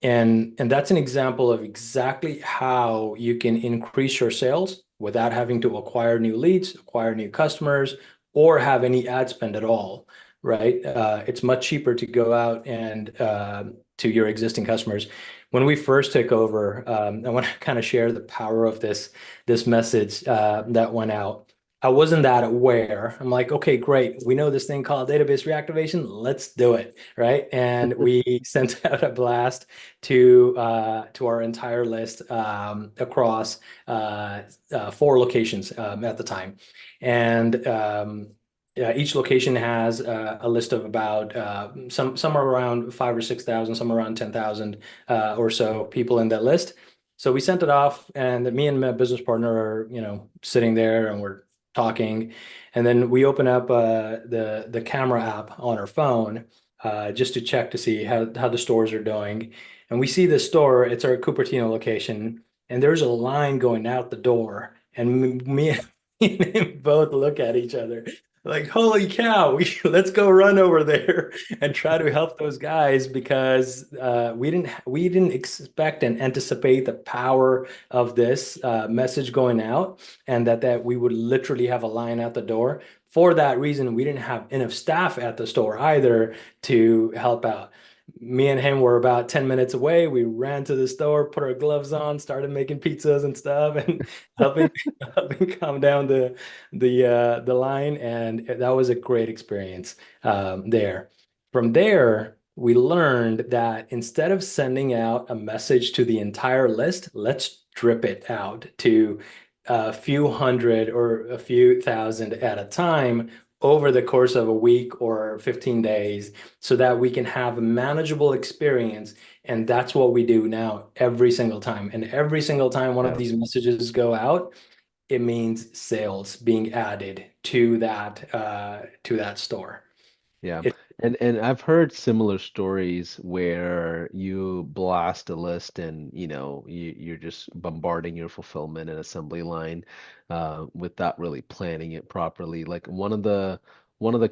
And that's an example of exactly how you can increase your sales without having to acquire new leads, acquire new customers, or have any ad spend at all, right? It's much cheaper to go out and to your existing customers. When we first took over, I want to kind of share the power of this message that went out. I wasn't that aware. I'm like, okay, great. We know this thing called database reactivation. Let's do it, right? And we sent out a blast to our entire list across 4 locations at the time, and Each location has a list of about some are around 5 or 6 thousand, some around 10,000 or so people in that list. So we sent it off, and me and my business partner are, sitting there and we're talking, and then we open up the camera app on our phone just to check to see how the stores are doing, and we see the store. It's our Cupertino location, and there's a line going out the door, and me and him both look at each other like, holy cow, let's go run over there and try to help those guys because we didn't expect and anticipate the power of this message going out, and that we would literally have a line at the door. For that reason, we didn't have enough staff at the store either to help out. Me and him were about 10 minutes away. We ran to the store, put our gloves on, started making pizzas and stuff, and helping helping calm down the line, and that was a great experience there. From there, we learned that instead of sending out a message to the entire list, let's drip it out to a few hundred or a few thousand at a time over the course of a week or 15 days so that we can have a manageable experience. And that's what we do now every single time. And every single time one of Yeah. these messages go out, it means sales being added to that store. Yeah. It And I've heard similar stories where you blast a list and you're just bombarding your fulfillment and assembly line without really planning it properly. Like one of the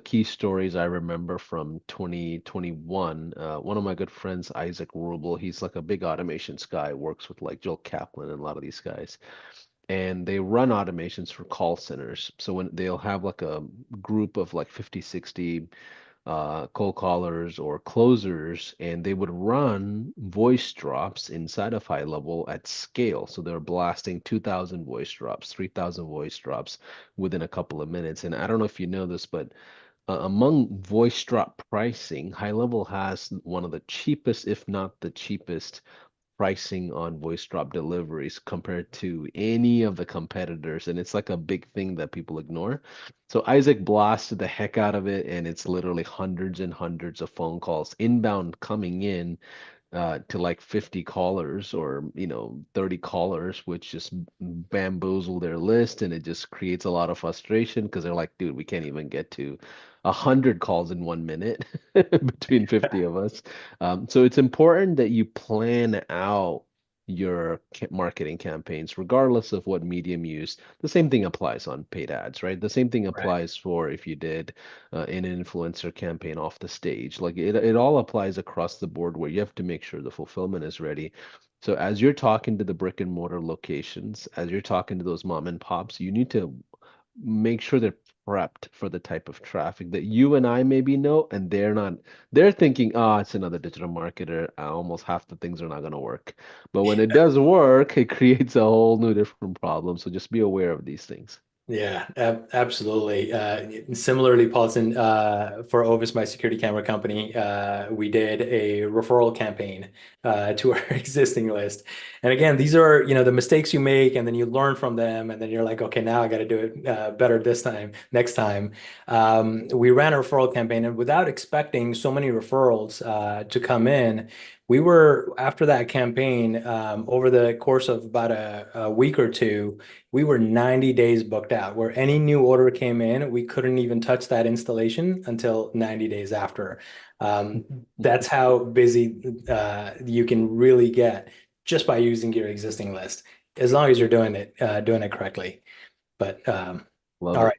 key stories I remember from 2021, one of my good friends, Isaac Rubel, he's like a big automations guy, works with like Joel Kaplan and a lot of these guys, and they run automations for call centers. So when they'll have like a group of like 50, 60 cold callers or closers, and they would run voice drops inside of high level at scale. So they're blasting 2,000 voice drops, 3,000 voice drops within a couple of minutes. And I don't know if you know this, but among voice drop pricing, high level has one of the cheapest, if not the cheapest, pricing on voice drop deliveries compared to any of the competitors. And it's like a big thing that people ignore. So Isaac blasted the heck out of it, and it's literally hundreds and hundreds of phone calls inbound coming in to like 50 callers or 30 callers, which just bamboozle their list, and it just creates a lot of frustration because they're like, dude, we can't even get to 100 calls in 1 minute between 50 of us. So it's important that you plan out your marketing campaigns, regardless of what medium used. The same thing applies on paid ads, right? The same thing Right. applies for if you did an influencer campaign off the stage. Like it all applies across the board where you have to make sure the fulfillment is ready. So as you're talking to the brick and mortar locations, as you're talking to those mom and pops, you need to make sure they're prepped for the type of traffic that you and I maybe know, and they're not. They're thinking, oh, it's another digital marketer. Almost half the things are not going to work. But when it does work, it creates a whole new different problem. So just be aware of these things. Yeah, absolutely. Similarly, Paulson, for Ovis, my security camera company, we did a referral campaign to our existing list. And again, these are, the mistakes you make, and then you learn from them, and then you're like, okay, now I got to do it better this time, next time. We ran a referral campaign, and without expecting so many referrals to come in, we were, after that campaign, over the course of about a week or two, we were 90 days booked out. Where any new order came in, we couldn't even touch that installation until 90 days after. That's how busy you can really get just by using your existing list, as long as you're doing it correctly. But Love all it. right.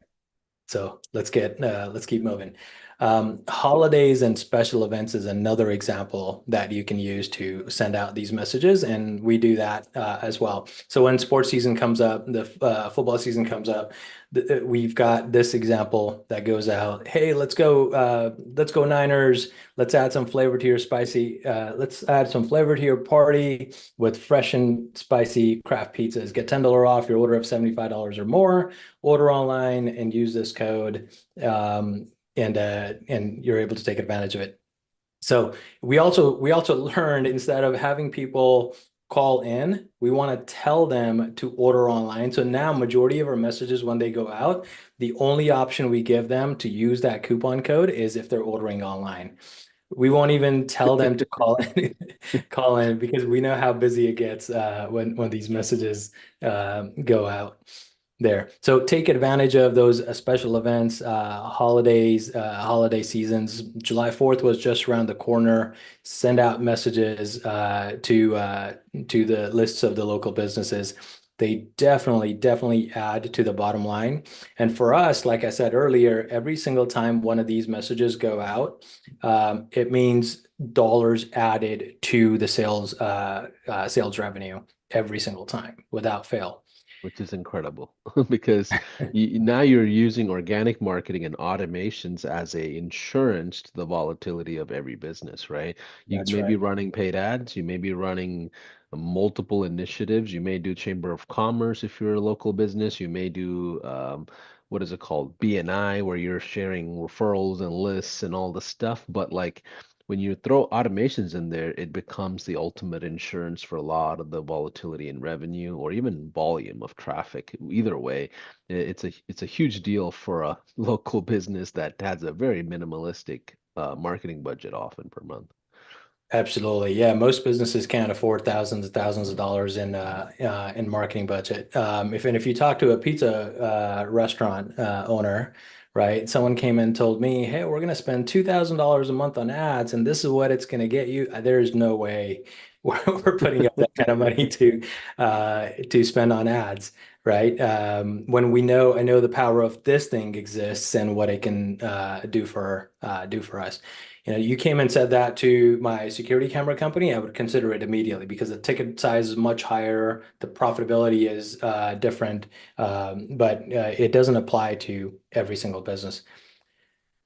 So let's keep moving. Holidays and special events is another example that you can use to send out these messages, and we do that as well. So when sports season comes up, the football season comes up, we've got this example that goes out. Hey, let's go Niners. Let's add some flavor to your spicy. Let's add some flavor to your party with fresh and spicy craft pizzas. Get $10 off your order of $75 or more. Order online and use this code, and you're able to take advantage of it. So we also learned, instead of having people call in, we want to tell them to order online. So now majority of our messages when they go out, the only option we give them to use that coupon code is if they're ordering online. We won't even tell them to call in, call in because we know how busy it gets when these messages go out there. So take advantage of those special events, holidays, holiday seasons. July 4th was just around the corner. Send out messages to the lists of the local businesses. They definitely add to the bottom line. And for us, like I said earlier, every single time one of these messages go out, it means dollars added to the sales revenue every single time without fail. Which is incredible because now you're using organic marketing and automations as a insurance to the volatility of every business, right? You That's may be right. running paid ads, you may be running multiple initiatives, you may do Chamber of Commerce if you're a local business, you may do what is it called? BNI, where you're sharing referrals and lists and all the stuff, but like when you throw automations in there, it becomes the ultimate insurance for a lot of the volatility in revenue or even volume of traffic. Either way, it's a huge deal for a local business that has a very minimalistic marketing budget often per month. Absolutely. Yeah, most businesses can't afford thousands and thousands of dollars in marketing budget. If you talk to a pizza restaurant owner, right? Someone came in and told me, "Hey, we're going to spend $2,000 a month on ads, and this is what it's going to get you." There's no way we're putting up that kind of money to spend on ads, right? When I know the power of this thing exists and what it can do for us. You know, you came and said that to my security camera company, I would consider it immediately because the ticket size is much higher, the profitability is different, but it doesn't apply to every single business.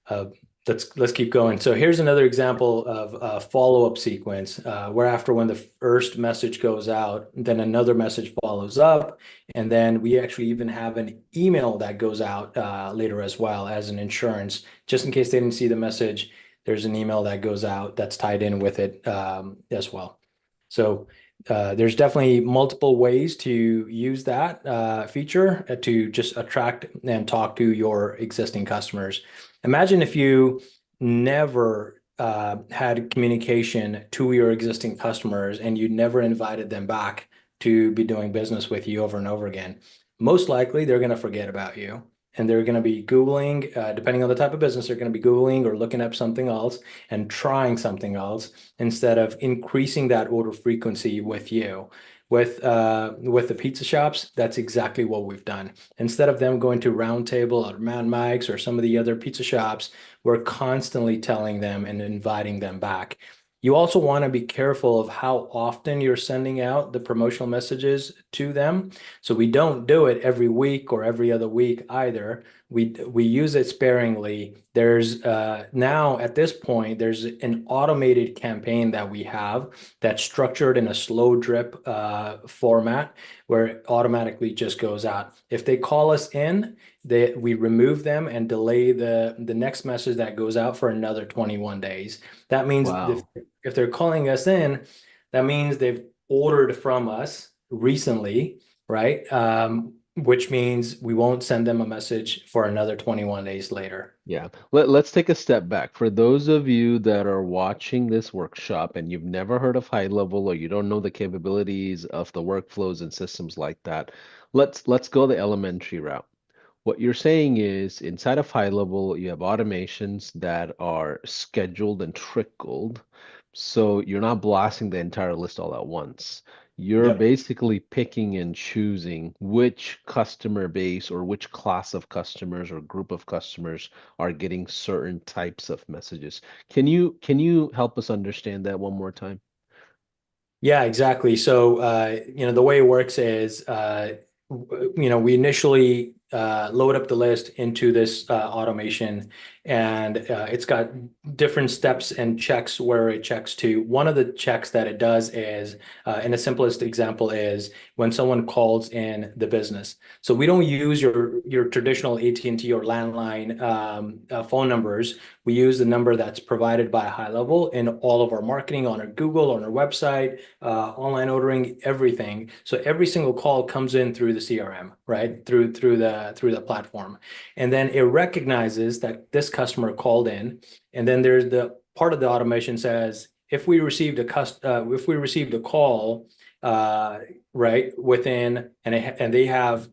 Uh, let's keep going. So here's another example of a follow-up sequence where after when the first message goes out, then another message follows up, and then we actually even have an email that goes out later as well as an insurance, just in case they didn't see the message. There's an email that goes out that's tied in with it as well. So there's definitely multiple ways to use that feature to just attract and talk to your existing customers. Imagine if you never had communication to your existing customers and you never invited them back to be doing business with you over and over again. Most likely, they're going to forget about you and they're going to be Googling, depending on the type of business, they're going to be Googling or looking up something else and trying something else instead of increasing that order frequency with you. With the pizza shops, that's exactly what we've done. Instead of them going to Roundtable or Mad Mike's or some of the other pizza shops, we're constantly telling them and inviting them back. You also want to be careful of how often you're sending out the promotional messages to them. So we don't do it every week or every other week either. We use it sparingly. There's now at this point, there's an automated campaign that we have that's structured in a slow drip format where it automatically just goes out. If they call us in, we remove them and delay the next message that goes out for another 21 days. That means Wow. if they're calling us in, that means they've ordered from us recently, right? Which means we won't send them a message for another 21 days later. Yeah. Let's take a step back. For those of you that are watching this workshop and you've never heard of high level or you don't know the capabilities of the workflows and systems like that, let's go the elementary route. What you're saying is inside of high level, you have automations that are scheduled and trickled. So you're not blasting the entire list all at once. You're Yep. basically picking and choosing which customer base or which class of customers or group of customers are getting certain types of messages. Can you help us understand that one more time? Yeah, exactly. So, the way it works is, we initially load up the list into this automation, and it's got different steps and checks where it checks to. One of the checks that it does is, and the simplest example is when someone calls in the business. So we don't use your traditional AT&T or landline phone numbers. We use the number that's provided by High Level in all of our marketing on our Google, on our website, online ordering, everything. So every single call comes in through the CRM, right? Through the platform. And then it recognizes that this customer called in. And then there's the part of the automation says, if we received a call, uh, right, within, and they have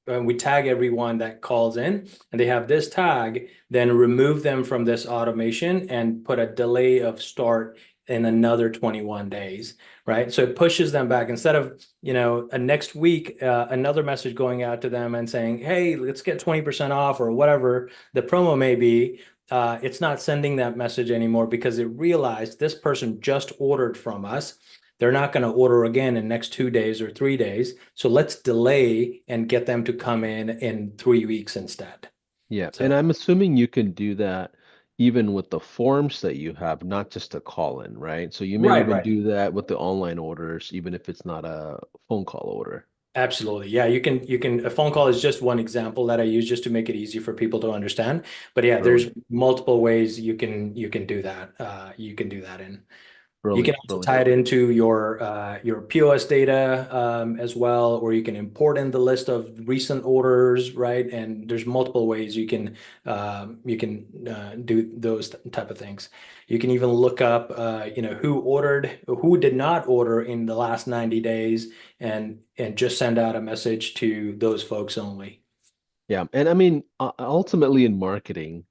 we tag everyone that calls in and they have this tag, then remove them from this automation and put a delay of start in another 21 days, right? So it pushes them back instead of, a next week, another message going out to them and saying, hey, let's get 20% off or whatever the promo may be. It's not sending that message anymore because it realized this person just ordered from us. They're not going to order again in next 2 days or 3 days. So let's delay and get them to come in 3 weeks instead. Yeah, and So I'm assuming you can do that even with the forms that you have, not just a call in, right? So you may right, even right. do that with the online orders, even if it's not a phone call order. Absolutely. Yeah, a phone call is just one example that I use just to make it easy for people to understand. But yeah, there's Brilliant, multiple ways you can do that. You can do that in. You can brilliant, also brilliant. tie it into your POS data as well, or you can import in the list of recent orders, right? And there's multiple ways you can do those type of things. You can even look up, who did not order in the last 90 days, and just send out a message to those folks only. Yeah, and I mean, ultimately in marketing,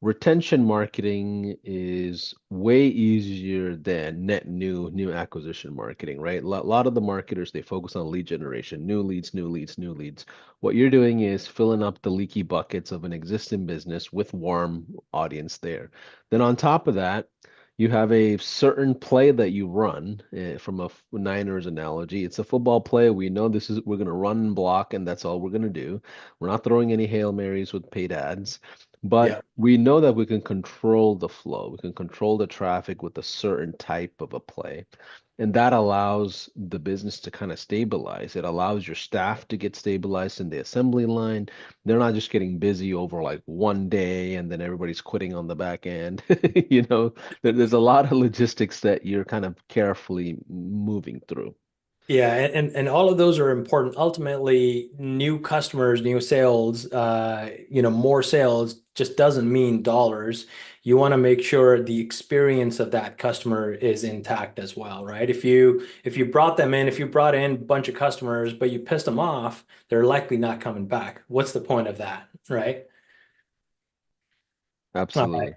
retention marketing is way easier than net new acquisition marketing, right? A lot of the marketers, they focus on lead generation, new leads, new leads, new leads. What you're doing is filling up the leaky buckets of an existing business with warm audience there. Then on top of that, you have a certain play that you run from a Niners analogy. It's a football play. We know we're going to run and block, and that's all we're going to do. We're not throwing any Hail Marys with paid ads. But Yeah. we know that we can control the flow. We can control the traffic with a certain type of a play. And that allows the business to kind of stabilize. It allows your staff to get stabilized in the assembly line. They're not just getting busy over like one day and then everybody's quitting on the back end. There's a lot of logistics that you're kind of carefully moving through. Yeah, and all of those are important. Ultimately, new customers, new sales, more sales just doesn't mean dollars. You want to make sure the experience of that customer is intact as well, right? If you brought them in, if you brought in a bunch of customers, but you pissed them off, they're likely not coming back. What's the point of that, right? All right. Absolutely.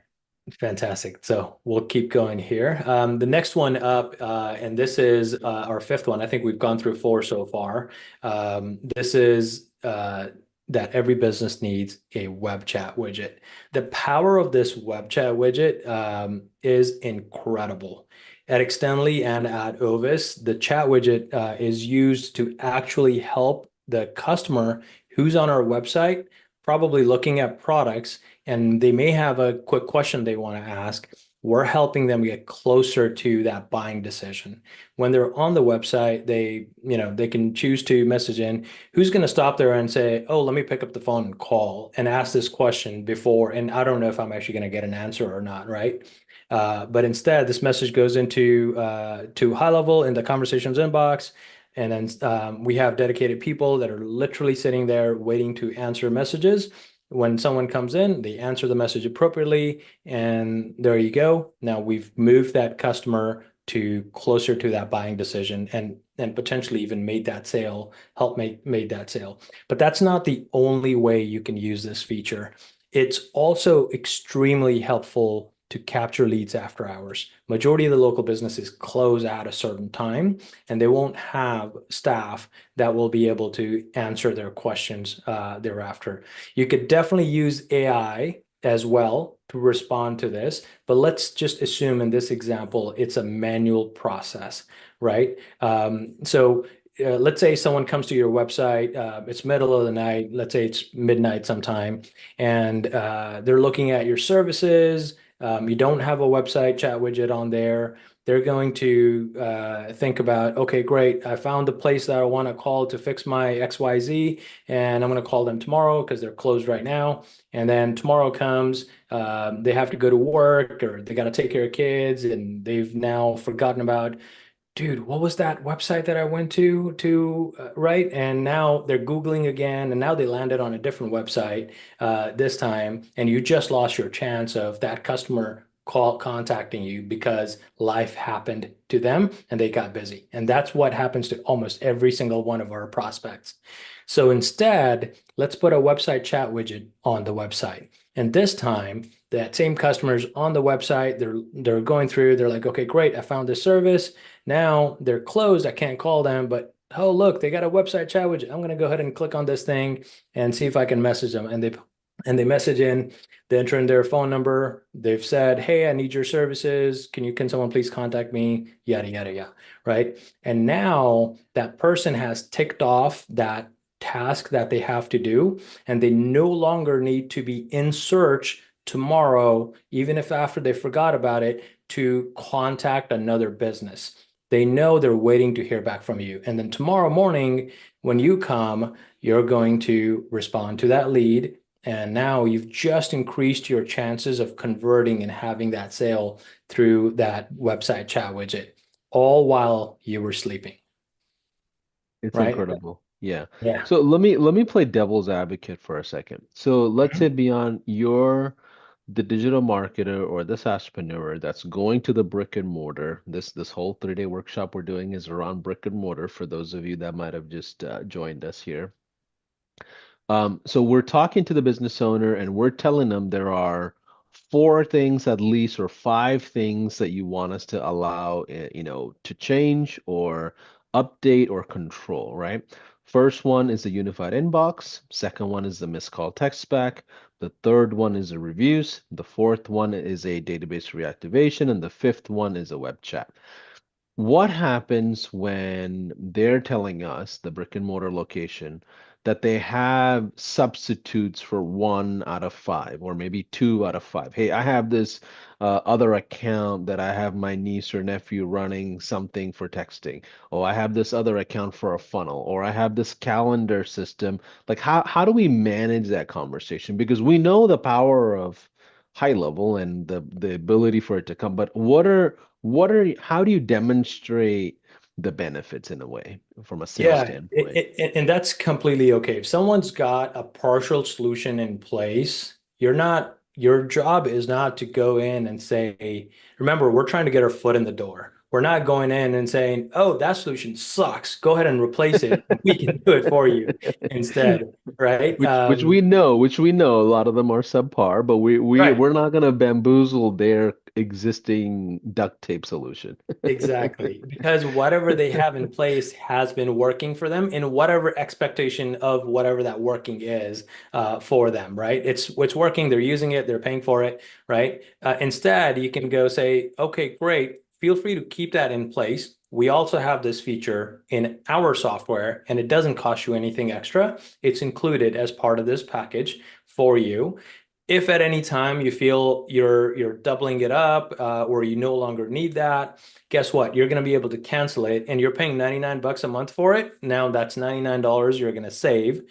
Fantastic. So we'll keep going here. The next one up, and this is our fifth one. I think we've gone through four so far. This is that every business needs a web chat widget. The power of this web chat widget is incredible. At Extendly and at Ovis, the chat widget is used to actually help the customer who's on our website, probably looking at products, and they may have a quick question they want to ask. We're helping them get closer to that buying decision. When they're on the website, they can choose to message in. Who's going to stop there and say, "Oh, let me pick up the phone and call and ask this question before," and I don't know if I'm actually going to get an answer or not, right? But instead, this message goes into to High Level in the conversations inbox, and then we have dedicated people that are literally sitting there waiting to answer messages. When someone comes in, they answer the message appropriately, and there you go. Now we've moved that customer to closer to that buying decision, and potentially even made that sale, help make made that sale. But that's not the only way you can use this feature. It's also extremely helpful to capture leads after hours. Majority of the local businesses close at a certain time, and they won't have staff that will be able to answer their questions thereafter. You could definitely use AI as well to respond to this, but let's just assume in this example, it's a manual process, right? So let's say someone comes to your website, it's middle of the night, let's say it's midnight sometime, and they're looking at your services. You don't have a website chat widget on there. They're going to think about, okay, great, I found the place that I want to call to fix my XYZ, and I'm going to call them tomorrow because they're closed right now. And then tomorrow comes, they have to go to work or they got to take care of kids, and they've now forgotten about, dude, what was that website that I went to right? And now they're Googling again, and now they landed on a different website this time, and you just lost your chance of that customer call contacting you because life happened to them and they got busy. And that's what happens to almost every single one of our prospects. So instead, let's put a website chat widget on the website. And this time, that same customer's on the website, they're going through, they're like, okay, great, I found this service. Now they're closed. I can't call them, but oh, look, they got a website chat widget. I'm going to go ahead and click on this thing and see if I can message them. And they message in, they enter in their phone number. They've said, hey, I need your services. Can someone please contact me? Yada, yada, yada. Right. And now that person has ticked off that task that they have to do, and they no longer need to be in search tomorrow, even if after they forgot about it, to contact another business. They know they're waiting to hear back from you. And then tomorrow morning, when you come, you're going to respond to that lead. And now you've just increased your chances of converting and having that sale through that website chat widget, all while you were sleeping, It's right? incredible. Yeah. Yeah. So let me play devil's advocate for a second. So let's say Mhm. beyond you're the digital marketer or this entrepreneur that's going to the brick and mortar. This whole 3-day workshop we're doing is around brick and mortar for those of you that might have just joined us here. So we're talking to the business owner and we're telling them there are four things at least or five things that you want us to allow, to change or update or control, right? First one is the unified inbox. Second one is the missed call text spec. The third one is the reviews. The fourth one is a database reactivation. And the fifth one is a web chat. What happens when they're telling us, the brick and mortar location, that they have substitutes for one out of five, or maybe two out of five? Hey, I have this other account that I have my niece or nephew running something for texting, or I have this other account for a funnel, or I have this calendar system. Like, how do we manage that conversation? Because we know the power of high level and the ability for it to come, but how do you demonstrate the benefits in a way from a sales Yeah, standpoint? and that's completely okay. If someone's got a partial solution in place, your job is not to go in and say, remember, we're trying to get our foot in the door. We're not going in and saying, oh, that solution sucks. Go ahead and replace it. We can do it for you instead, right? Which we know a lot of them are subpar, but we we Right. we're not gonna bamboozle their existing duct tape solution. Exactly, because whatever they have in place has been working for them in whatever expectation of whatever that working is for them, right? It's working, they're using it, they're paying for it, right? Instead, you can go say, okay, great, feel free to keep that in place. We also have this feature in our software, and it doesn't cost you anything extra. It's included as part of this package for you. If at any time you feel you're doubling it up or you no longer need that, guess what? You're going to be able to cancel it and you're paying 99 bucks a month for it. Now that's $99 you're going to save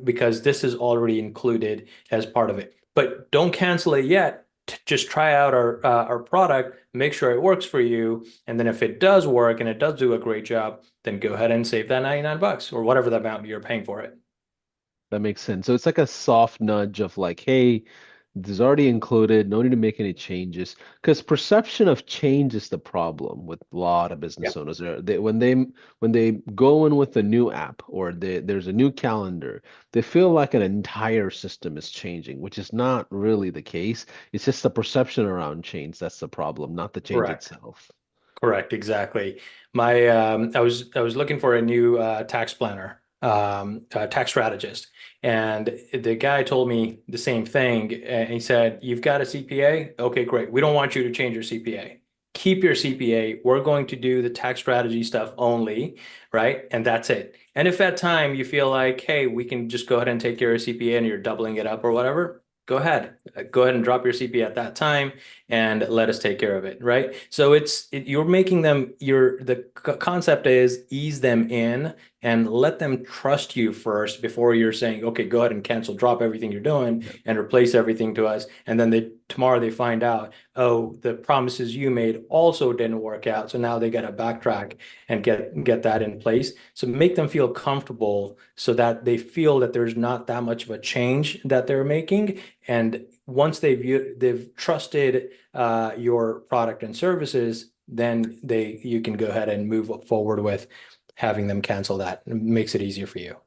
because this is already included as part of it. But don't cancel it yet. Just try out our product, make sure it works for you, and then if it does work and it does do a great job, then go ahead and save that 99 bucks or whatever the amount you're paying for it. That makes sense. So it's like a soft nudge of like, hey, this is already included, no need to make any changes. Because perception of change is the problem with a lot of Yeah. business owners. When they go in with a new app or there's a new calendar, they feel like an entire system is changing, which is not really the case. It's just the perception around change that's the problem, not the change Correct. itself. Correct, exactly. I was looking for a new tax planner, tax strategist, and the guy told me the same thing. And he said, "You've got a CPA? Okay, great. We don't want you to change your CPA. keep your CPA. We're going to do the tax strategy stuff only, right? And that's it. And if at time you feel like, hey, we can just go ahead and take your CPA and you're doubling it up or whatever, go ahead. Go ahead and drop your CPA at that time and let us take care of it, right? So you're making them the concept is ease them in and let them trust you first before you're saying, okay, go ahead and cancel, drop everything you're doing Yeah. and replace everything to us. And then tomorrow they find out, oh, the promises you made also didn't work out. So now they got to backtrack and get that in place. So make them feel comfortable so that they feel that there's not that much of a change that they're making. And once they've trusted your product and services, then you can go ahead and move forward with having them cancel that. It makes it easier for you.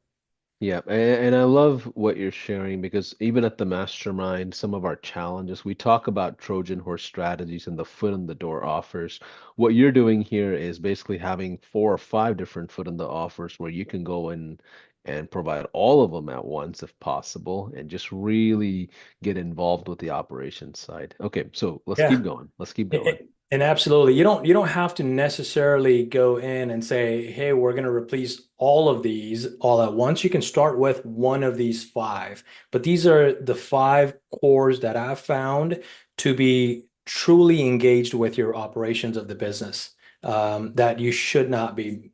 Yeah, and I love what you're sharing because even at the mastermind, some of our challenges, we talk about Trojan horse strategies and the foot in the door offers. What you're doing here is basically having 4 or 5 different foot in the offers where you can go in and provide all of them at once if possible and just really get involved with the operations side. Okay, so let's keep Yeah. going. Let's keep going. And absolutely, you don't have to necessarily go in and say, "Hey, we're going to replace all of these all at once." You can start with one of these five, but these are the five cores that I've found to be truly engaged with your operations of the business. That you should not be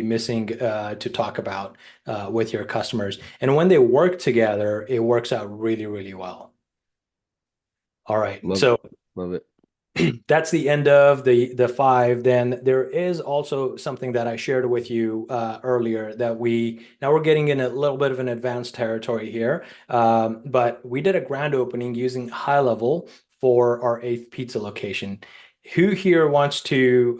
missing to talk about with your customers. And when they work together, it works out really, really well. All right, Love so love it. that's the end of the five. Then there is also something that I shared with you earlier that we're getting in a little bit of an advanced territory here. But we did a grand opening using high level for our eighth pizza location. Who here wants to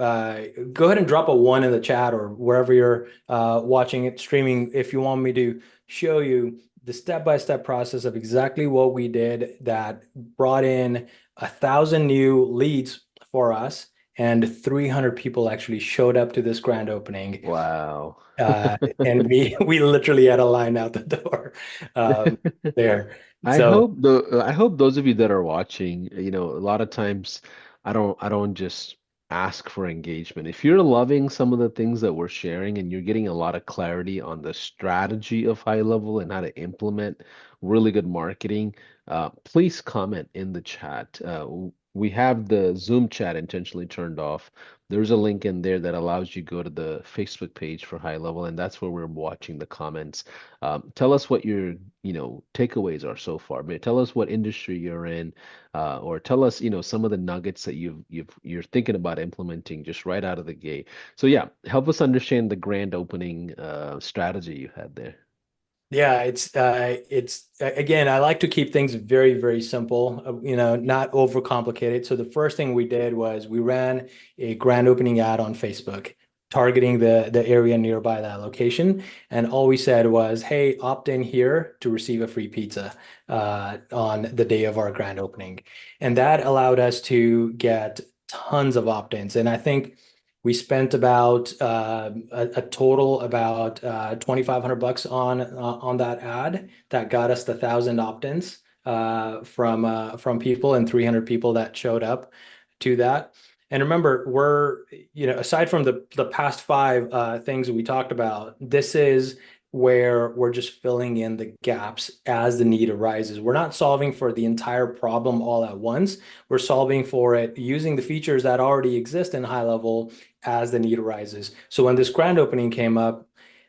go ahead and drop a one in the chat or wherever you're watching it, streaming, if you want me to show you the step-by-step process of exactly what we did that brought in 1,000 new leads for us, and 300 people actually showed up to this grand opening. Wow. And we literally had a line out the door um, there. So I hope those of you that are watching, a lot of times I don't just ask for engagement. If you're loving some of the things that we're sharing and you're getting a lot of clarity on the strategy of high level and how to implement really good marketing, please comment in the chat. We have the Zoom chat intentionally turned off. There's a link in there that allows you to go to the Facebook page for high level, and that's where we're watching the comments. Tell us what your takeaways are so far. Maybe tell us what industry you're in, or tell us some of the nuggets that you're thinking about implementing just right out of the gate. So yeah, help us understand the grand opening strategy you had there. yeah, it's again, I like to keep things very, very simple, not overcomplicated. So the first thing we did was we ran a grand opening ad on Facebook, targeting the area nearby that location, and all we said was, "Hey, opt in here to receive a free pizza on the day of our grand opening," and that allowed us to get tons of opt-ins, and I think. We spent about a total about 2,500 bucks on that ad that got us the 1,000 opt-ins from people and 300 people that showed up to that. And remember, aside from the past five things that we talked about, this is where we're just filling in the gaps as the need arises. We're not solving for the entire problem all at once. We're solving for it using the features that already exist in high level as the need arises. So when this grand opening came up,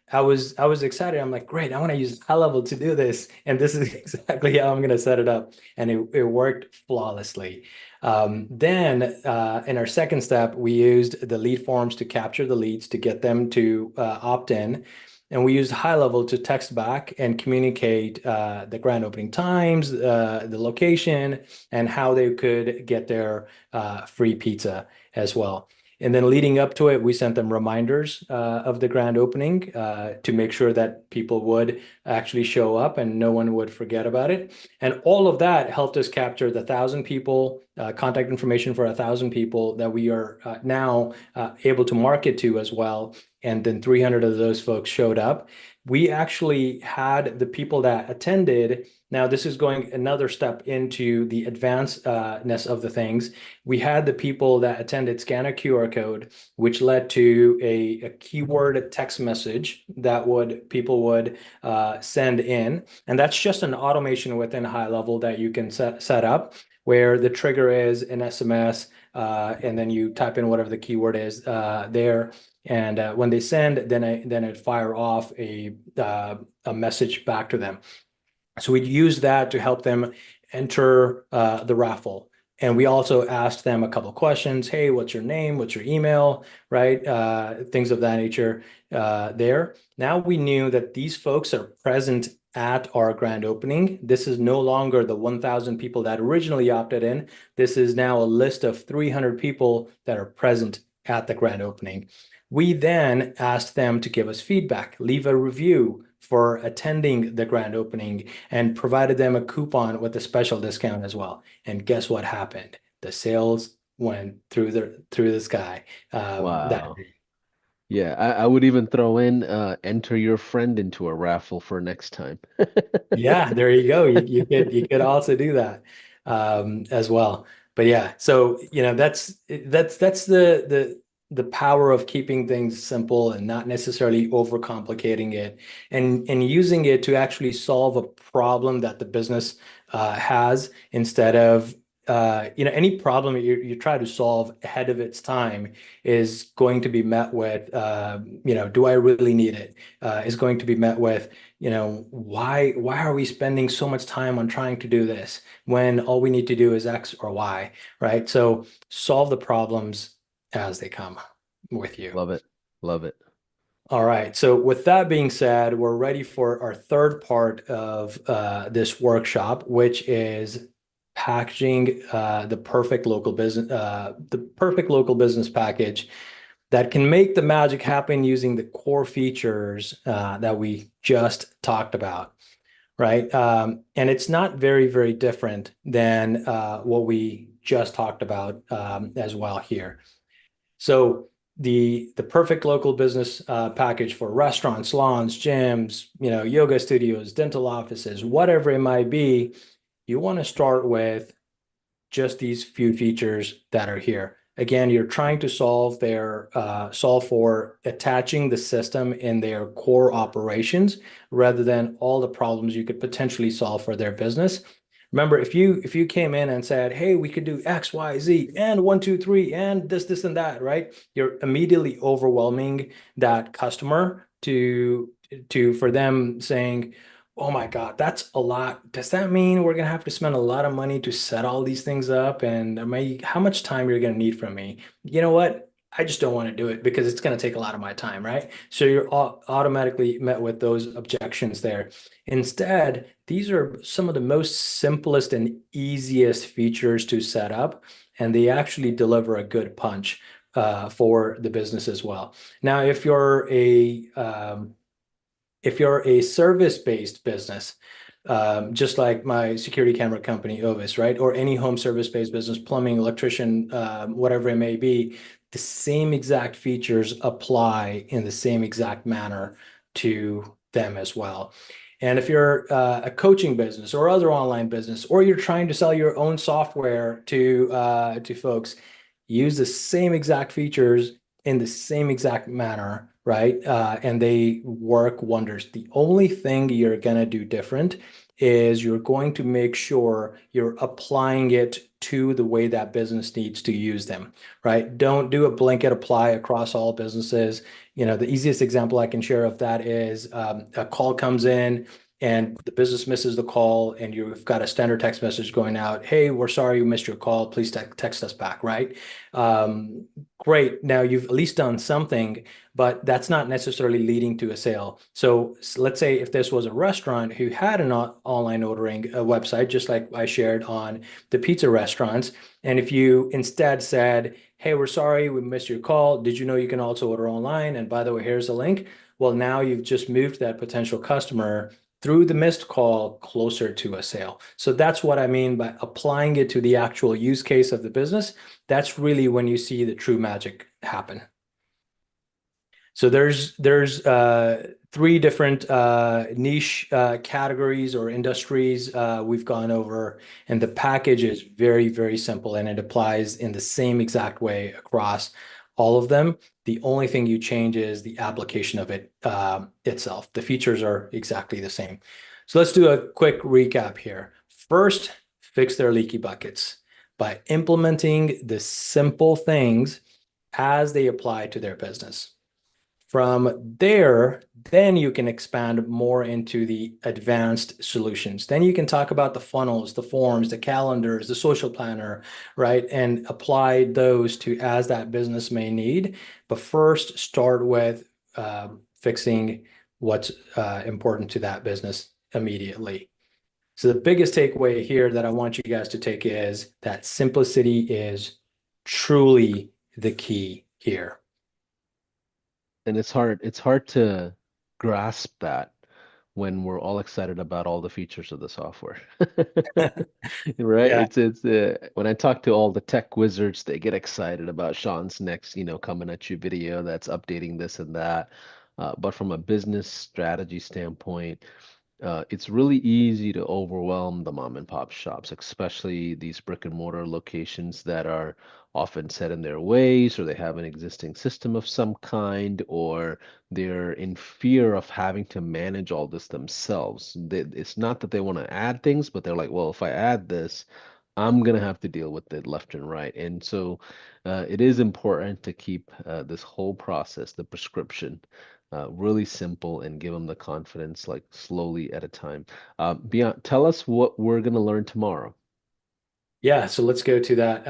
I was excited. I'm like, great, I want to use high level to do this. And this is exactly how I'm going to set it up. And it worked flawlessly. Then in our second step, we used the lead forms to capture the leads to get them to opt in. And we used high level to text back and communicate the grand opening times, the location, and how they could get their free pizza as well. And then leading up to it, we sent them reminders of the grand opening to make sure that people would actually show up and no one would forget about it. And all of that helped us capture the 1,000 people, contact information for 1,000 people that we are now able to market to as well. And then 300 of those folks showed up. we actually had the people that attended. Now, this is going another step into the advancedness of the things. We had the people that attended scan a QR code, which led to a keyword text message that would people would send in. And that's just an automation within high level that you can set up where the trigger is an SMS, and then you type in whatever the keyword is there. And when they send, then it fire off a message back to them. So we use that to help them enter the raffle. And we also asked them a couple of questions. Hey, what's your name? What's your email? Right? Things of that nature there. Now we knew that these folks are present at our grand opening. This is no longer the 1,000 people that originally opted in. This is now a list of 300 people that are present at the grand opening. We then asked them to give us feedback, leave a review for attending the grand opening, and provided them a coupon with a special discount as well. And guess what happened? The sales went through the sky. That Wow. Yeah, I would even throw in enter your friend into a raffle for next time. Yeah, there you go. You could also do that as well. But yeah, so that's the power of keeping things simple and not necessarily overcomplicating it, and using it to actually solve a problem that the business has instead of any problem you try to solve ahead of its time is going to be met with do I really need it? Is going to be met with why are we spending so much time on trying to do this when all we need to do is X or Y, right? So solve the problems as they come with you. Love it. Love it. All right. So with that being said, we're ready for our third part of this workshop, which is packaging the perfect local business package that can make the magic happen using the core features that we just talked about, right? And it's not very, very different than what we just talked about as well here. So the perfect local business package for restaurants, salons, gyms, yoga studios, dental offices, whatever it might be, you want to start with just these few features that are here. Again, you're trying to solve for attaching the system in their core operations rather than all the problems you could potentially solve for their business. Remember, if you came in and said, "Hey, we could do X, Y, Z, and one, two, three, and this, and that," right? You're immediately overwhelming that customer to for them saying, "Oh my God, that's a lot. Does that mean we're gonna have to spend a lot of money to set all these things up? And how much time you're gonna need from me? You know what? I just don't want to do it because it's gonna take a lot of my time, right?" So you're automatically met with those objections there. Instead, these are some of the most simplest and easiest features to set up, and they actually deliver a good punch for the business as well. Now, if you're a service-based business, just like my security camera company, Ovis, right? Or any home service-based business, plumbing, electrician, whatever it may be, the same exact features apply in the same exact manner to them as well. And if you're a coaching business or other online business, or you're trying to sell your own software to folks, use the same exact features in the same exact manner, right? And they work wonders. The only thing you're going to do different is you're going to make sure you're applying it to the way that business needs to use them, right? Don't do a blanket apply across all businesses. The easiest example I can share of that is a call comes in and the business misses the call and you've got a standard text message going out. Hey, we're sorry you missed your call. Please text us back, right? Um, Great. Now you've at least done something, but that's not necessarily leading to a sale. So let's say if this was a restaurant who had an online ordering website, just like I shared on the pizza restaurants, and if you instead said, "Hey, we're sorry, we missed your call. Did you know you can also order online? And by the way, here's a link." Well, now you've just moved that potential customer through the missed call closer to a sale. So that's what I mean by applying it to the actual use case of the business. That's really when you see the true magic happen. So there's three different niche categories or industries we've gone over, and the package is very, very simple and it applies in the same exact way across all of them. The only thing you change is the application of it itself. The features are exactly the same. So let's do a quick recap here. First, fix their leaky buckets by implementing the simple things as they apply to their business. From there, then you can expand more into the advanced solutions. Then you can talk about the funnels, the forms, the calendars, the social planner, right? And apply those to as that business may need. But first, start with fixing what's important to that business immediately. So the biggest takeaway here that I want you guys to take is that simplicity is truly the key here. And it's hard to grasp that when we're all excited about all the features of the software. Right? Yeah. It's when I talk to all the tech wizards, they get excited about Sean's next, coming at you video that's updating this and that. But from a business strategy standpoint, it's really easy to overwhelm the mom and pop shops, especially these brick and mortar locations that are often set in their ways, or they have an existing system of some kind, or they're in fear of having to manage all this themselves. It's not that they want to add things, but they're like, well, if I add this, I'm gonna have to deal with it left and right. And so it is important to keep this whole process, the prescription, really simple and give them the confidence, like slowly at a time. Beant, tell us what we're gonna learn tomorrow. Yeah, so let's go to that.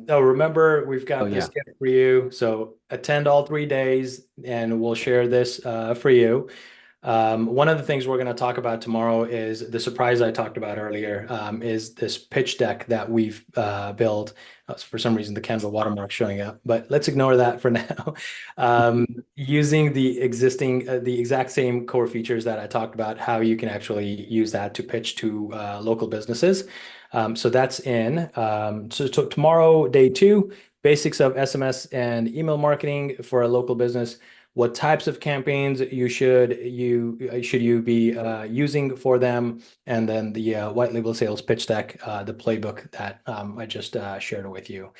Oh, remember, we've Oh got this yeah. gift for you. So attend all 3 days and we'll share this for you. One of the things we're going to talk about tomorrow is the surprise I talked about earlier, is this pitch deck that we've built. For some reason, the Canva watermark showing up, but let's ignore that for now. Using the exact same core features that I talked about, how you can actually use that to pitch to local businesses. So that's in. So tomorrow, day two, basics of SMS and email marketing for a local business. What types of campaigns should you be using for them, and then the white label sales pitch deck, the playbook that I just shared with you.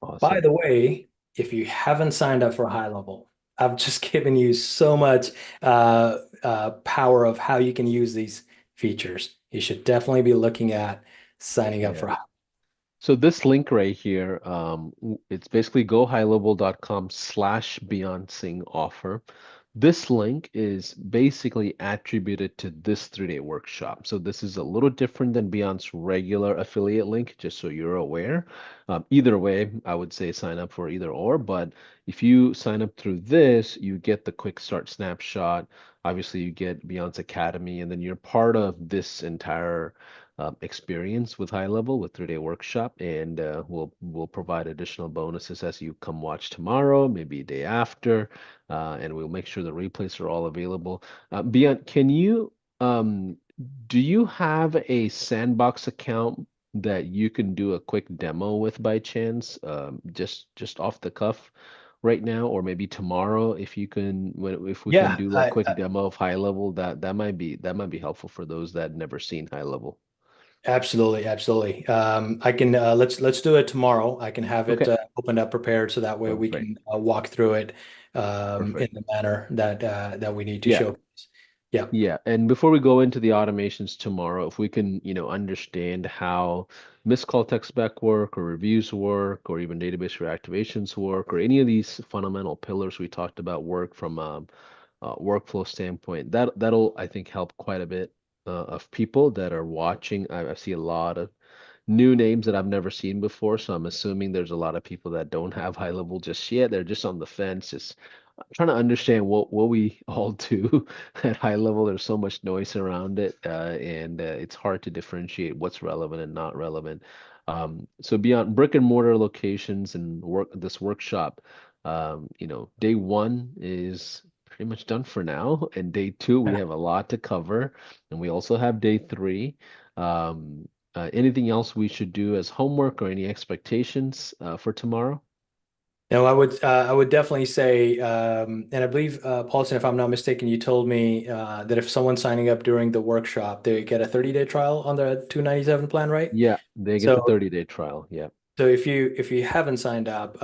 By Awesome. the way, if you haven't signed up for High Level, I've just given you so much power of how you can use these features. You should definitely be looking at signing up Yeah. for High. So this link right here, it's basically gohighlevel.com/Beyond Sing offer. This link is basically attributed to this 3-day workshop. So this is a little different than Beyond's regular affiliate link, just so you're aware. Either way, I would say sign up for either or, but if you sign up through this, you get the quick start snapshot. Obviously, you get Beyond's Academy, and then you're part of this entire experience with High Level with 3-day workshop, and we'll provide additional bonuses as you come watch tomorrow, maybe day after, and we'll make sure the replays are all available. Beyond, can you do you have a sandbox account that you can do a quick demo with by chance, just off the cuff? Right now, or maybe tomorrow, if you can, if we can Yeah, do a quick demo of High Level, that might be helpful for those that never seen High Level. absolutely, absolutely. I can let's do it tomorrow. I can have it Okay, opened up, prepared, so that way we perfect. can walk through it in Perfect. the manner that we need to Yeah, show. Yeah. yeah. And before we go into the automations tomorrow, if we can, understand how missed call text back work or reviews work or even database reactivations work or any of these fundamental pillars we talked about work from a workflow standpoint, that'll I think help quite a bit of people that are watching. I see a lot of new names that I've never seen before. So I'm assuming there's a lot of people that don't have high level just yet. They're just on the fence, just trying to understand what we all do at high level. There's so much noise around it, and it's hard to differentiate what's relevant and not relevant. So beyond brick and mortar locations and this workshop, day one is pretty much done for now, and day two we have a lot to cover, and we also have day three. Anything else we should do as homework or any expectations for tomorrow? No, I would definitely say, and I believe, Paulson, if I'm not mistaken, you told me that if someone's signing up during the workshop, they get a 30-day trial on the 297 plan, right? Yeah, they get the So 30-day trial. Yeah. so if you haven't signed up,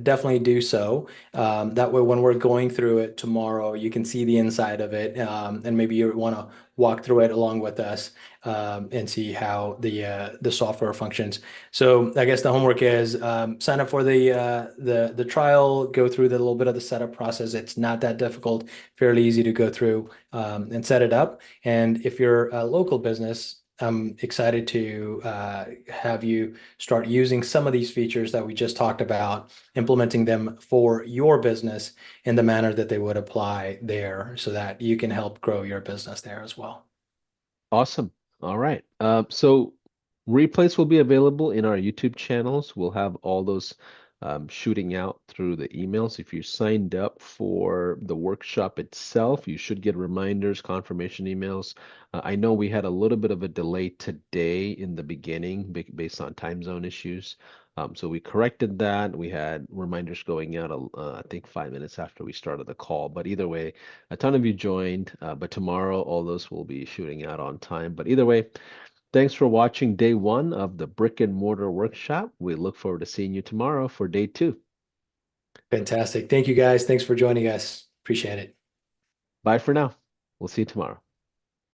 definitely do so. That way, when we're going through it tomorrow, you can see the inside of it, and maybe you want to walk through it along with us, and see how the software functions. So I guess the homework is, sign up for the trial, go through the little bit of the setup process. It's not that difficult, fairly easy to go through, and set it up. And if you're a local business, I'm excited to have you start using some of these features that we just talked about, implementing them for your business in the manner that they would apply there so that you can help grow your business there as well. Awesome. All right. So replays will be available in our YouTube channels. We'll have all those shooting out through the emails. If you signed up for the workshop itself, you should get reminders, confirmation emails. I know we had a little bit of a delay today in the beginning based on time zone issues. So we corrected that. We had reminders going out, I think 5 minutes after we started the call. But either way, a ton of you joined, but tomorrow all those will be shooting out on time. But either way, thanks for watching day one of the brick and mortar workshop. We look forward to seeing you tomorrow for day two. Fantastic. Thank you guys. Thanks for joining us. Appreciate it. Bye for now. We'll see you tomorrow.